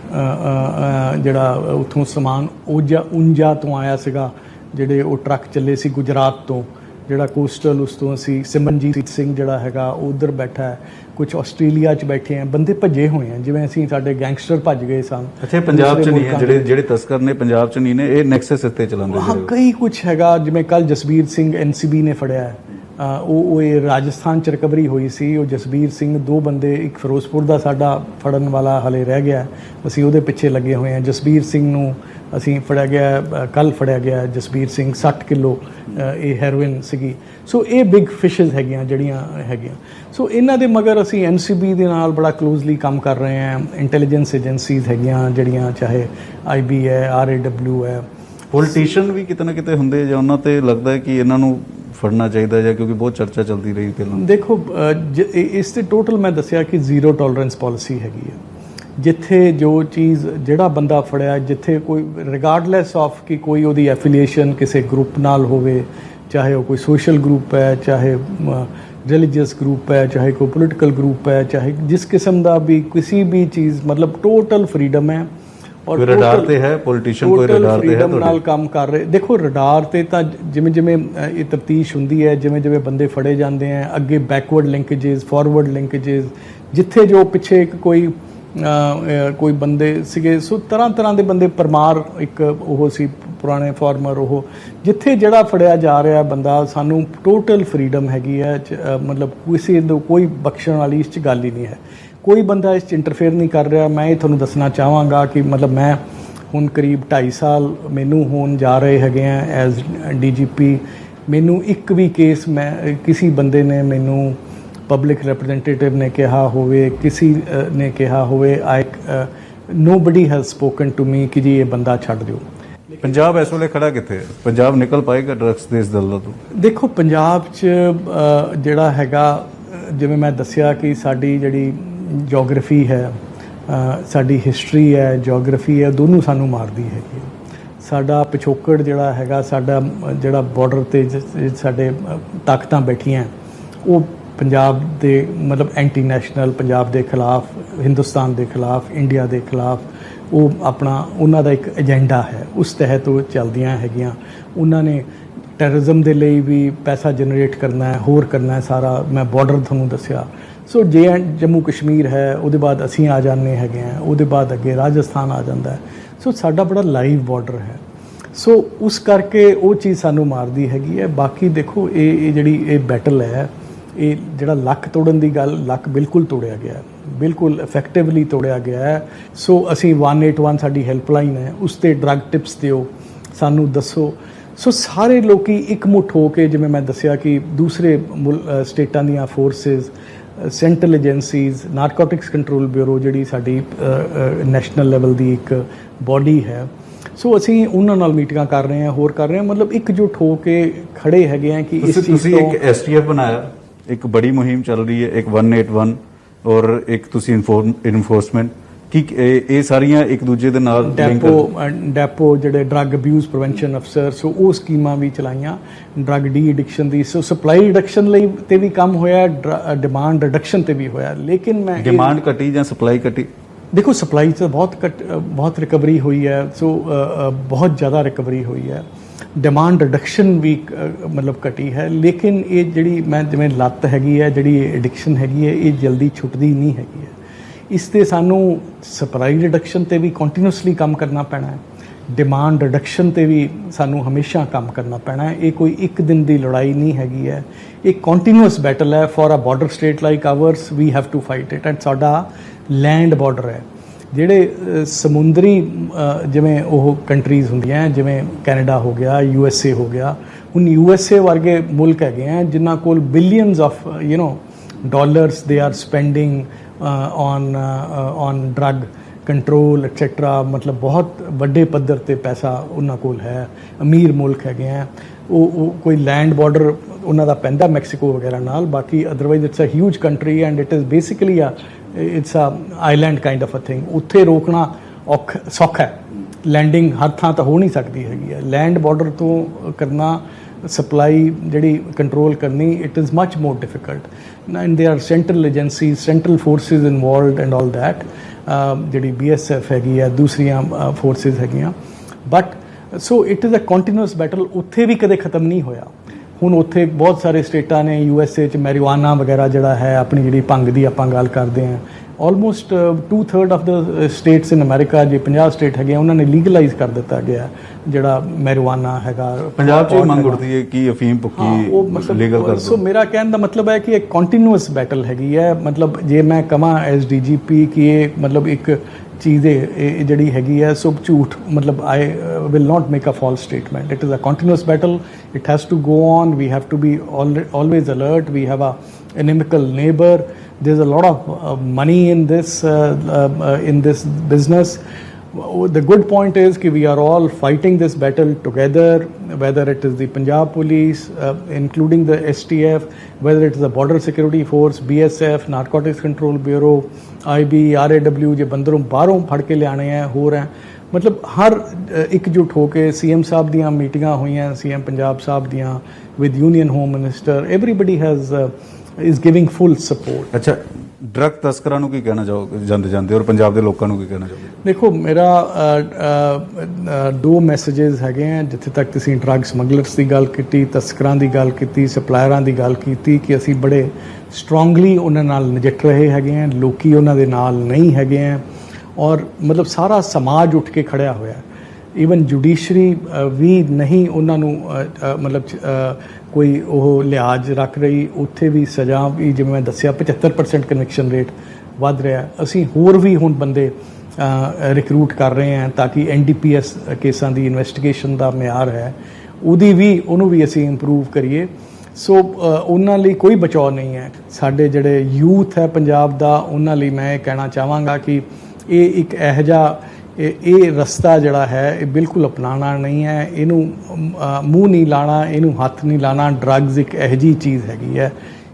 ਜਿਹੜਾ ਉੱਥੋਂ ਸਮਾਨ ਉਂਜਾ ਤੋਂ ਆਇਆ ਸੀਗਾ, ਜਿਹੜੇ ਉਹ ਟਰੱਕ ਚੱਲੇ ਸੀ ਗੁਜਰਾਤ ਤੋਂ, ਜਿਹੜਾ ਕੋਸਟਲ, ਉਸ ਤੋਂ ਅਸੀਂ ਸਿਮਰਨਜੀਤ ਸਿੰਘ ਜਿਹੜਾ ਹੈਗਾ ਉਹ ਉੱਧਰ ਬੈਠਾ ਹੈ। ਕੁਝ ਆਸਟ੍ਰੇਲੀਆ 'ਚ ਬੈਠੇ ਆ, ਬੰਦੇ ਭੱਜੇ ਹੋਏ ਆ, ਜਿਵੇਂ ਅਸੀਂ ਸਾਡੇ ਗੈਂਗਸਟਰ ਭੱਜ ਗਏ ਸਨ। ਅੱਛਾ, ਪੰਜਾਬ 'ਚ ਨਹੀਂ ਹੈ ਜਿਹੜੇ ਤਸਕਰ ਨੇ, ਪੰਜਾਬ 'ਚ ਨਹੀਂ ਨੇ, ਇਹ ਨੈਕਸਸ ਇੱਥੇ ਚਲਾਉਂਦੇ? ਹਾਂ, ਕਈ ਕੁਝ ਹੈਗਾ, ਜਿਵੇਂ ਕੱਲ ਜਸਬੀਰ ਸਿੰਘ NCB ਨੇ ਫੜਿਆ ਹੈ, ਉਹ ਇਹ ਰਾਜਸਥਾਨ 'ਚ ਰਿਕਵਰੀ ਹੋਈ ਸੀ। ਉਹ ਜਸਬੀਰ ਸਿੰਘ, 2 ਬੰਦੇ, ਇੱਕ ਫਿਰੋਜ਼ਪੁਰ ਦਾ ਸਾਡਾ ਫੜਨ ਵਾਲਾ ਹਲੇ ਰਹਿ ਗਿਆ, ਅਸੀਂ ਉਹਦੇ ਪਿੱਛੇ ਲੱਗੇ ਹੋਏ ਹਾਂ। ਜਸਬੀਰ ਸਿੰਘ ਨੂੰ ਅਸੀਂ ਫੜਿਆ ਗਿਆ, ਕੱਲ ਫੜਿਆ ਗਿਆ ਜਸਬੀਰ ਸਿੰਘ, 60 ਕਿਲੋ ਇਹ ਹੈਰੋਇਨ ਸੀਗੀ। ਸੋ ਇਹ ਬਿਗ ਫਿਸ਼ਜ਼ ਹੈਗੀਆਂ ਜਿਹੜੀਆਂ ਹੈਗੀਆਂ। ਸੋ ਇਹਨਾਂ ਦੇ ਮਗਰ ਅਸੀਂ NCB ਦੇ ਨਾਲ ਬੜਾ ਕਲੋਜ਼ਲੀ ਕੰਮ ਕਰ ਰਹੇ ਹਾਂ। ਇੰਟੈਲੀਜੈਂਸ ਏਜੰਸੀਜ਼ ਹੈਗੀਆਂ ਜਿਹੜੀਆਂ, ਚਾਹੇ IB ਹੈ, RAW ਹੈ। ਪੋਲੀਟੀਸ਼ੀਅਨ ਵੀ ਕਿਤੇ ਨਾ ਕਿਤੇ ਹੁੰਦੇ, ਜਾਂ ਉਹਨਾਂ ਤੇ ਲੱਗਦਾ ਹੈ ਕਿ ਇਹਨਾਂ ਨੂੰ ਫੜਨਾ ਚਾਹੀਦਾ, ਜਾਂ ਕਿਉਂਕਿ ਬਹੁਤ ਚਰਚਾ ਚੱਲਦੀ ਰਹੀ ਪਹਿਲਾਂ? ਦੇਖੋ, ਇਸ ਤੇ ਟੋਟਲ ਮੈਂ ਦੱਸਿਆ ਕਿ ਜ਼ੀਰੋ ਟੋਲਰੈਂਸ ਪਾਲਿਸੀ ਹੈਗੀ ਹੈ। ਜਿੱਥੇ ਜੋ ਚੀਜ਼, ਜਿਹੜਾ ਬੰਦਾ ਫੜਿਆ, ਜਿੱਥੇ ਕੋਈ ਰਿਗਾਰਡਲੈਸ ਆਫ ਕਿ ਕੋਈ ਉਹਦੀ ਐਫੀਲੀਏਸ਼ਨ ਕਿਸੇ ਗਰੁੱਪ ਨਾਲ ਹੋਵੇ, ਚਾਹੇ ਉਹ ਕੋਈ ਸੋਸ਼ਲ ਗਰੁੱਪ ਹੈ, ਚਾਹੇ ਰਿਲੀਜੀਅਸ ਗਰੁੱਪ ਹੈ, ਚਾਹੇ ਕੋਈ ਪੋਲੀਟੀਕਲ ਗਰੁੱਪ ਹੈ, ਚਾਹੇ ਜਿਸ ਕਿਸਮ ਦਾ ਵੀ ਕਿਸੇ ਵੀ ਚੀਜ਼, ਮਤਲਬ ਟੋਟਲ ਫਰੀडम ਹੈ। ਔਰ ਰਡਾਰ ਤੇ ਹੈ ਪੋਲੀਟੀਸ਼ੀਅਨ, ਕੋਈ ਰਡਾਰ ਤੇ ਹੈ ਨਾਲ ਕੰਮ ਕਰ ਰਹੇ? ਦੇਖੋ, ਰਡਾਰ ਤੇ ਤਾਂ ਜਿਵੇਂ ਜਿਵੇਂ ਇਹ ਤਫਤੀਸ਼ ਹੁੰਦੀ ਹੈ, ਜਿਵੇਂ ਜਿਵੇਂ ਬੰਦੇ ਫੜੇ ਜਾਂਦੇ ਆ, ਅੱਗੇ ਬੈਕਵਰਡ ਲਿੰਕੇजेस, ਫਾਰਵਰਡ ਲਿੰਕੇजेस, ਜਿੱਥੇ ਜੋ ਪਿੱਛੇ ਕੋਈ ਕੋਈ ਬੰਦੇ ਸੀਗੇ। ਸੋ ਤਰ੍ਹਾਂ ਦੇ ਬੰਦੇ, ਪਰਮਾਰ ਇੱਕ ਉਹ ਸੀ ਪੁਰਾਣੇ ਫਾਰਮਰ, ਉਹ ਜਿੱਥੇ ਜਿਹੜਾ ਫੜਿਆ ਜਾ ਰਿਹਾ ਬੰਦਾ, ਸਾਨੂੰ ਟੋਟਲ ਫਰੀडम ਹੈਗੀ ਹੈ। ਮਤਲਬ ਕਿਸੇ ਨੂੰ ਕੋਈ ਬਖਸ਼ਣ ਵਾਲੀ ਇਸ 'ਚ ਗੱਲ ਹੀ ਨਹੀਂ ਹੈ। ਕੋਈ ਬੰਦਾ ਇਸ 'ਚ ਇੰਟਰਫੇਅਰ ਨਹੀਂ ਕਰ ਰਿਹਾ। ਮੈਂ ਇਹ ਤੁਹਾਨੂੰ ਦੱਸਣਾ ਚਾਹਾਂਗਾ ਕਿ ਮਤਲਬ ਮੈਂ ਹੁਣ ਕਰੀਬ 2.5 ਸਾਲ ਮੈਨੂੰ ਹੋਣ ਜਾ ਰਹੇ ਹੈਗੇ ਆ ਐਜ਼ DGP। ਮੈਨੂੰ ਇੱਕ ਵੀ ਕੇਸ ਮੈਂ ਕਿਸੇ ਬੰਦੇ ਨੇ ਮੈਨੂੰ ਪਬਲਿਕ ਰਿਪਰੈਜ਼ੈਂਟੇਟਿਵ ਨੇ ਕਿਹਾ ਹੋਵੇ, ਕਿਸੇ ਨੇ ਕਿਹਾ ਹੋਵੇ, nobody has spoken to me ਕਿ ਜੀ ਇਹ ਬੰਦਾ ਛੱਡ ਦਿਓ। ਪੰਜਾਬ ਇਸ ਵੇਲੇ ਖੜਾ ਕਿੱਥੇ ਹੈ? ਪੰਜਾਬ ਨਿਕਲ ਪਾਏਗਾ ਡਰੱਗਸ ਦੇ ਇਸ ਦਲਦਲ ਤੋਂ? ਦੇਖੋ, ਪੰਜਾਬ 'ਚ ਜਿਹੜਾ ਹੈਗਾ, ਜਿਵੇਂ ਮੈਂ ਦੱਸਿਆ ਕਿ ਸਾਡੀ ਜਿਹੜੀ ਜੀਓਗ੍ਰਾਫੀ ਹੈ, ਸਾਡੀ ਹਿਸਟਰੀ ਹੈ, ਜੀਓਗ੍ਰਾਫੀ ਹੈ, ਦੋਨੋਂ ਸਾਨੂੰ ਮਾਰਦੀ ਹੈਗੀ। ਸਾਡਾ ਪਿਛੋਕੜ ਜਿਹੜਾ ਹੈਗਾ, ਸਾਡਾ ਜਿਹੜਾ ਬਾਰਡਰ 'ਤੇ ਸਾਡੇ ਤਾਕਤਾਂ ਬੈਠੀਆਂ, ਉਹ ਪੰਜਾਬ ਦੇ ਮਤਲਬ ਐਂਟੀ ਨੈਸ਼ਨਲ, ਪੰਜਾਬ ਦੇ ਖਿਲਾਫ, ਹਿੰਦੁਸਤਾਨ ਦੇ ਖਿਲਾਫ, ਇੰਡੀਆ ਦੇ ਖਿਲਾਫ, ਉਹ ਆਪਣਾ ਉਹਨਾਂ ਦਾ ਇੱਕ ਏਜੰਡਾ ਹੈ, ਉਸ ਤਹਿਤ ਉਹ ਚੱਲਦੀਆਂ ਹੈਗੀਆਂ। ਉਹਨਾਂ ਨੇ ਟੈਰਰਿਜ਼ਮ ਦੇ ਲਈ ਵੀ ਪੈਸਾ ਜਨਰੇਟ ਕਰਨਾ ਹੈ, ਹੋਰ ਕਰਨਾ ਹੈ ਸਾਰਾ। ਮੈਂ ਬਾਰਡਰ ਤੁਹਾਨੂੰ ਦੱਸਿਆ। ਸੋ ਜੰਮੂ ਕਸ਼ਮੀਰ ਹੈ, ਉਹਦੇ ਬਾਅਦ ਅਸੀਂ ਆ ਜਾਂਦੇ ਹੈਗੇ ਆ, ਉਹਦੇ ਬਾਅਦ ਅੱਗੇ ਰਾਜਸਥਾਨ ਆ ਜਾਂਦਾ ਹੈ। ਸੋ ਸਾਡਾ ਬੜਾ ਲਾਈਵ ਬਾਰਡਰ ਹੈ। ਸੋ ਉਸ ਕਰਕੇ ਉਹ ਚੀਜ਼ ਸਾਨੂੰ ਮਾਰਦੀ ਹੈਗੀ ਹੈ। ਬਾਕੀ ਦੇਖੋ, ਇਹ ਜਿਹੜੀ ਇਹ ਬੈਟਲ ਹੈ, ਇਹ ਜਿਹੜਾ ਲੱਕ ਤੋੜਨ ਦੀ ਗੱਲ, ਲੱਕ ਬਿਲਕੁਲ ਤੋੜਿਆ ਗਿਆ, ਬਿਲਕੁਲ ਇਫੈਕਟਿਵਲੀ ਤੋੜਿਆ ਗਿਆ ਹੈ। ਸੋ ਅਸੀਂ 181 ਸਾਡੀ ਹੈਲਪਲਾਈਨ ਹੈ, ਉਸ 'ਤੇ ਡਰੱਗ ਟਿਪਸ ਦਿਓ, ਸਾਨੂੰ ਦੱਸੋ। ਸੋ ਸਾਰੇ ਲੋਕੀ ਇਕਮੁੱਠ ਹੋ ਕੇ, ਜਿਵੇਂ ਮੈਂ ਦੱਸਿਆ ਕਿ ਦੂਸਰੇ ਸਟੇਟਾਂ ਦੀਆਂ forces, central agencies, narcotics control bureau ਜਿਹੜੀ ਸਾਡੀ ਨੈਸ਼ਨਲ ਲੈਵਲ ਦੀ ਇੱਕ ਬੋਡੀ ਹੈ, ਸੋ ਅਸੀਂ ਉਹਨਾਂ ਨਾਲ ਮੀਟਿੰਗਾਂ ਕਰ ਰਹੇ ਹਾਂ, ਹੋਰ ਕਰ ਰਹੇ ਹਾਂ। ਮਤਲਬ ਇਕਜੁੱਟ ਹੋ ਕੇ ਖੜੇ ਹੈਗੇ ਆ ਕਿ ਇਸ ਚੀਜ਼ ਤੁਸੀਂ ਇੱਕ STF ਬਣਾਇਆ, ਇੱਕ ਬੜੀ ਮੁਹਿੰਮ ਚੱਲ ਰਹੀ ਹੈ, ਇੱਕ 181 ਔਰ ਇੱਕ ਤੁਸੀਂ ਇਨਫੋਰਸਮੈਂਟ, ਕਿ ਇਹ ਸਾਰੀਆਂ ਇੱਕ ਦੂਜੇ ਦੇ ਨਾਲ ਡੈਪੋ ਜਿਹੜੇ ਡਰੱਗ ਅਬਿਊਜ਼ ਪ੍ਰੀਵੈਂਸ਼ਨ ਅਫਸਰ, ਸੋ ਉਹ ਸਕੀਮਾਂ ਵੀ ਚਲਾਈਆਂ ਡਰੱਗ ਡੀ ਐਡਿਕਸ਼ਨ ਦੀ। ਸੋ ਸਪਲਾਈ ਰਿਡਕਸ਼ਨ ਲਈ ਤੇ ਵੀ ਕੰਮ ਹੋਇਆ, ਡਿਮਾਂਡ ਰਿਡਕਸ਼ਨ ਤੇ ਵੀ ਹੋਇਆ। ਲੇਕਿਨ ਮੈਂ ਡਿਮਾਂਡ ਘਟੀ ਜਾਂ ਸਪਲਾਈ ਘਟੀ? ਦੇਖੋ, ਸਪਲਾਈ 'ਚ ਬਹੁਤ ਰਿਕਵਰੀ ਹੋਈ ਹੈ। ਸੋ ਬਹੁਤ ਜ਼ਿਆਦਾ ਰਿਕਵਰੀ ਹੋਈ ਹੈ। ਡਿਮਾਂਡ ਰਿਡਕਸ਼ਨ ਵੀ ਮਤਲਬ ਘਟੀ ਹੈ। ਲੇਕਿਨ ਇਹ ਜਿਹੜੀ ਮੈਂ ਜਿਵੇਂ ਲੱਤ ਹੈਗੀ ਹੈ, ਜਿਹੜੀ ਐਡਿਕਸ਼ਨ ਹੈਗੀ ਹੈ, ਇਹ ਜਲਦੀ ਛੁੱਟਦੀ ਨਹੀਂ ਹੈਗੀ ਹੈ। ਇਸ 'ਤੇ ਸਾਨੂੰ ਸਪਲਾਈ ਰਿਡਕਸ਼ਨ 'ਤੇ ਵੀ ਕੰਟੀਨਿਊਸਲੀ ਕੰਮ ਕਰਨਾ ਪੈਣਾ ਹੈ, ਡਿਮਾਂਡ ਰਿਡਕਸ਼ਨ 'ਤੇ ਵੀ ਸਾਨੂੰ ਹਮੇਸ਼ਾ ਕੰਮ ਕਰਨਾ ਪੈਣਾ ਹੈ। ਇਹ ਕੋਈ ਇੱਕ ਦਿਨ ਦੀ ਲੜਾਈ ਨਹੀਂ ਹੈਗੀ ਹੈ, ਇਹ ਕੰਟੀਨਿਊਸ ਬੈਟਲ ਹੈ। For a border state like ours we have to fight it. And ਸਾਡਾ ਲੈਂਡ ਬਾਰਡਰ ਹੈ। ਜਿਹੜੇ ਸਮੁੰਦਰੀ ਜਿਵੇਂ ਉਹ ਕੰਟਰੀਜ਼ ਹੁੰਦੀਆਂ, ਜਿਵੇਂ ਕੈਨੇਡਾ ਹੋ ਗਿਆ, USA ਹੋ ਗਿਆ, ਹੁਣ USA ਵਰਗੇ ਮੁਲਕ ਹੈਗੇ ਆ ਜਿਨ੍ਹਾਂ ਕੋਲ billions of dollars they are spending on drug control et cetera. ਮਤਲਬ ਬਹੁਤ ਵੱਡੇ ਪੱਧਰ 'ਤੇ ਪੈਸਾ ਉਹਨਾਂ ਕੋਲ ਹੈ, ਅਮੀਰ ਮੁਲਕ ਹੈਗੇ ਆ। ਉਹ ਕੋਈ ਲੈਂਡ ਬਾਰਡਰ ਉਹਨਾਂ ਦਾ ਪੈਂਦਾ ਮੈਕਸੀਕੋ ਵਗੈਰਾ ਨਾਲ, ਬਾਕੀ otherwise it's a huge country and it is basically it's a island kind of a thing. ਉੱਥੇ ਰੋਕਣਾ ਸੌਖਾ ਹੈ, ਲੈਂਡਿੰਗ ਹਰ ਥਾਂ ਤਾਂ ਹੋ ਨਹੀਂ ਸਕਦੀ ਹੈਗੀ ਹੈ। ਲੈਂਡ ਬਾਰਡਰ ਤੋਂ ਕਰਨਾ, ਸਪਲਾਈ ਜਿਹੜੀ ਕੰਟਰੋਲ ਕਰਨੀ, it is much more difficult. And they are central agencies, central forces involved and all that, ਜਿਹੜੀ BSF ਹੈਗੀ ਹੈ, ਦੂਸਰੀਆਂ ਫੋਰਸਿਸ ਹੈਗੀਆਂ। But so it is a continuous battle. ਉੱਥੇ ਵੀ ਕਦੇ ਖਤਮ ਨਹੀਂ ਹੋਇਆ। ਹੁਣ ਉੱਥੇ ਬਹੁਤ ਸਾਰੇ ਸਟੇਟਾਂ ਨੇ, USA 'ਚ ਮੈਰੀਵਾਨਾ ਵਗੈਰਾ ਜਿਹੜਾ ਹੈ, ਆਪਣੀ ਜਿਹੜੀ ਭੰਗ ਦੀ ਆਪਾਂ ਗੱਲ ਕਰਦੇ ਹਾਂ, almost 2/3 of the states in America, ਜੇ 50 ਸਟੇਟ ਹੈਗੇ, ਉਹਨਾਂ ਨੇ ਲੀਗਲਾਈਜ਼ ਕਰ ਦਿੱਤਾ ਗਿਆ ਜਿਹੜਾ ਮੈਰੀਵਾਨਾ ਹੈਗਾ। ਪੰਜਾਬ 'ਚ ਮੰਗ ਉੱਠਦੀ ਹੈ ਕਿ ਅਫੀਮ ਭੁੱਕੀ ਲੀਗਲ ਕਰ ਦਿਓ। ਸੋ ਮੇਰਾ ਕਹਿਣ ਦਾ ਮਤਲਬ ਹੈ ਕਿ ਇੱਕ ਕੰਟੀਨਿਊਸ ਬੈਟਲ ਹੈਗੀ ਹੈ। ਮਤਲਬ ਜੇ ਮੈਂ ਕਹਾਂ ਐਜ਼ DGP ਕਿ ਇਹ ਮਤਲਬ ਇੱਕ ਚੀਜ਼ ਇਹ ਜਿਹੜੀ ਹੈਗੀ ਹੈ, ਸੋ ਝੂਠ, ਮਤਲਬ I will not make a false statement. It is a continuous battle, it has to go on, we have to be always alert, we have a inimical neighbor, there's a lot of money in this business. The good point is that we are all fighting this battle together, whether it is the Punjab Police, including the STF, whether it is the Border Security Force, BSF, Narcotics Control Bureau, IB, RAW, ਜੇ ਬੰਦਰੋਂ ਬਾਹਰੋਂ ਫੜ ਕੇ ਲਿਆਣੇ ਹੈ, ਹੋਰ ਹੈ। ਮਤਲਬ ਹਰ ਇਕਜੁੱਟ ਹੋ ਕੇ CM ਸਾਹਿਬ ਦੀਆਂ ਮੀਟਿੰਗਾਂ ਹੋਈਆਂ, CM ਪੰਜਾਬ ਸਾਹਿਬ ਦੀਆਂ with union home minister, everybody is giving full support. ਅੱਛਾ, ਡਰੱਗ ਤਸਕਰਾਂ ਨੂੰ ਕੀ ਕਹਿਣਾ ਚਾਹੋਗੇ ਜਾਂਦੇ ਔਰ ਪੰਜਾਬ ਦੇ ਲੋਕਾਂ ਨੂੰ ਕੀ ਕਹਿਣਾ ਚਾਹੋਗੇ? ਦੇਖੋ ਮੇਰਾ ਦੋ ਮੈਸੇजेस ਹੈਗੇ ਆ। ਜਿੱਥੇ ਤੱਕ ਤੁਸੀਂ ਡਰੱਗ ਸਮਗਲਰਸ ਦੀ ਗੱਲ ਕੀਤੀ, ਤਸਕਰਾਂ ਦੀ ਗੱਲ ਕੀਤੀ, ਸਪਲਾਇਰਾਂ ਦੀ ਗੱਲ ਕੀਤੀ ਕਿ ਅਸੀਂ ਬੜੇ ਸਟਰੋਂਗਲੀ ਉਹਨਾਂ ਨਾਲ ਨਜਿੱਠ ਰਹੇ ਹੈਗੇ ਆ, ਲੋਕੀ ਉਹਨਾਂ ਦੇ ਨਾਲ ਨਹੀਂ ਹੈਗੇ ਆ ਔਰ ਮਤਲਬ ਸਾਰਾ ਸਮਾਜ ਉੱਠ ਕੇ ਖੜਿਆ ਹੋਇਆ। ਈਵਨ ਜੁਡੀਸ਼ਰੀ ਵੀ ਨਹੀਂ ਉਹਨਾਂ ਨੂੰ ਮਤਲਬ ਕੋਈ ਉਹ ਲਿਹਾਜ਼ ਰੱਖ ਰਹੀ। ਉੱਥੇ ਵੀ ਸਜ਼ਾ ਵੀ ਜਿਵੇਂ ਮੈਂ ਦੱਸਿਆ 75% ਕਨਵਿਕਸ਼ਨ ਰੇਟ ਵੱਧ ਰਿਹਾ। ਅਸੀਂ ਹੋਰ ਵੀ ਹੁਣ ਬੰਦੇ ਰਿਕਰੂਟ ਕਰ ਰਹੇ ਹਾਂ ਤਾਂ ਕਿ NDPS ਕੇਸਾਂ ਦੀ ਇਨਵੈਸਟੀਗੇਸ਼ਨ ਦਾ ਮਿਆਰ ਹੈ ਉਹਨੂੰ ਵੀ ਅਸੀਂ ਇੰਪਰੂਵ ਕਰੀਏ। ਸੋ ਉਹਨਾਂ ਲਈ ਕੋਈ ਬਚਾਅ ਨਹੀਂ ਹੈ। ਸਾਡੇ ਜਿਹੜੇ ਯੂਥ ਹੈ ਪੰਜਾਬ ਦਾ, ਉਹਨਾਂ ਲਈ ਮੈਂ ਇਹ ਕਹਿਣਾ ਚਾਹਾਂਗਾ ਕਿ ਇਹ ਇੱਕ ਇਹੋ ਜਿਹਾ ਇਹ ਰਸਤਾ ਜਿਹੜਾ ਹੈ ਇਹ ਬਿਲਕੁਲ ਅਪਣਾਉਣਾ ਨਹੀਂ ਹੈ। ਇਹਨੂੰ ਮੂੰਹ ਨਹੀਂ ਲਾਣਾ, ਇਹਨੂੰ ਹੱਥ ਨਹੀਂ ਲਾਣਾ। ਡਰੱਗਸ ਇੱਕ ਇਹੋ ਜਿਹੀ ਚੀਜ਼ ਹੈਗੀ ਹੈ,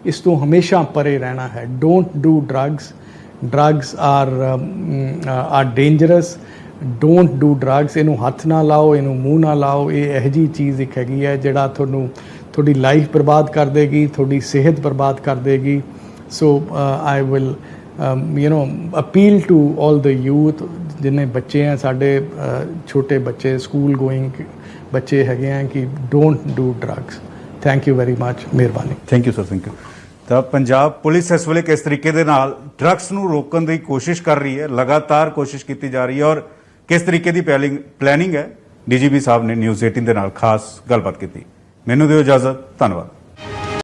ਇਸ ਤੋਂ ਹਮੇਸ਼ਾ ਪਰੇ ਰਹਿਣਾ ਹੈ। Don't do drugs. Drugs are dangerous. Don't do drugs. ਇਹਨੂੰ ਹੱਥ ਨਾ ਲਾਓ, ਇਹਨੂੰ ਮੂੰਹ ਨਾ ਲਾਓ। ਇਹ ਇਹੋ ਜਿਹੀ ਚੀਜ਼ ਇੱਕ ਹੈਗੀ ਹੈ ਜਿਹੜਾ ਤੁਹਾਡੀ ਲਾਈਫ ਬਰਬਾਦ ਕਰ ਦੇਗੀ, ਤੁਹਾਡੀ ਸਿਹਤ ਬਰਬਾਦ ਕਰ ਦੇਗੀ। So I will appeal to all the youth ਜਿੰਨੇ ਬੱਚੇ ਆ ਸਾਡੇ ਛੋਟੇ ਬੱਚੇ, ਸਕੂਲ ਗੋਇੰਗ ਬੱਚੇ ਹੈਗੇ ਆ ਕਿ don't do drugs. Thank you very much. ਮਿਹਰਬਾਨੀ। Thank you sir, thank you. ਤਾਂ ਪੰਜਾਬ ਪੁਲਿਸ ਇਸ ਵੇਲੇ ਕਿਸ ਤਰੀਕੇ ਦੇ ਨਾਲ ਡਰੱਗਸ ਨੂੰ ਰੋਕਣ ਦੀ ਕੋਸ਼ਿਸ਼ ਕਰ ਰਹੀ ਹੈ, ਲਗਾਤਾਰ ਕੋਸ਼ਿਸ਼ ਕੀਤੀ ਜਾ ਰਹੀ ਹੈ ਔਰ ਕਿਸ ਤਰੀਕੇ ਦੀ ਪਲੈਨਿੰਗ ਹੈ, DGP ਸਾਹਿਬ ਨੇ ਨਿਊਜ਼ 18 ਦੇ ਨਾਲ ਖਾਸ ਗੱਲਬਾਤ ਕੀਤੀ। ਮੈਨੂੰ ਦਿਓ ਇਜਾਜ਼ਤ। ਧੰਨਵਾਦ।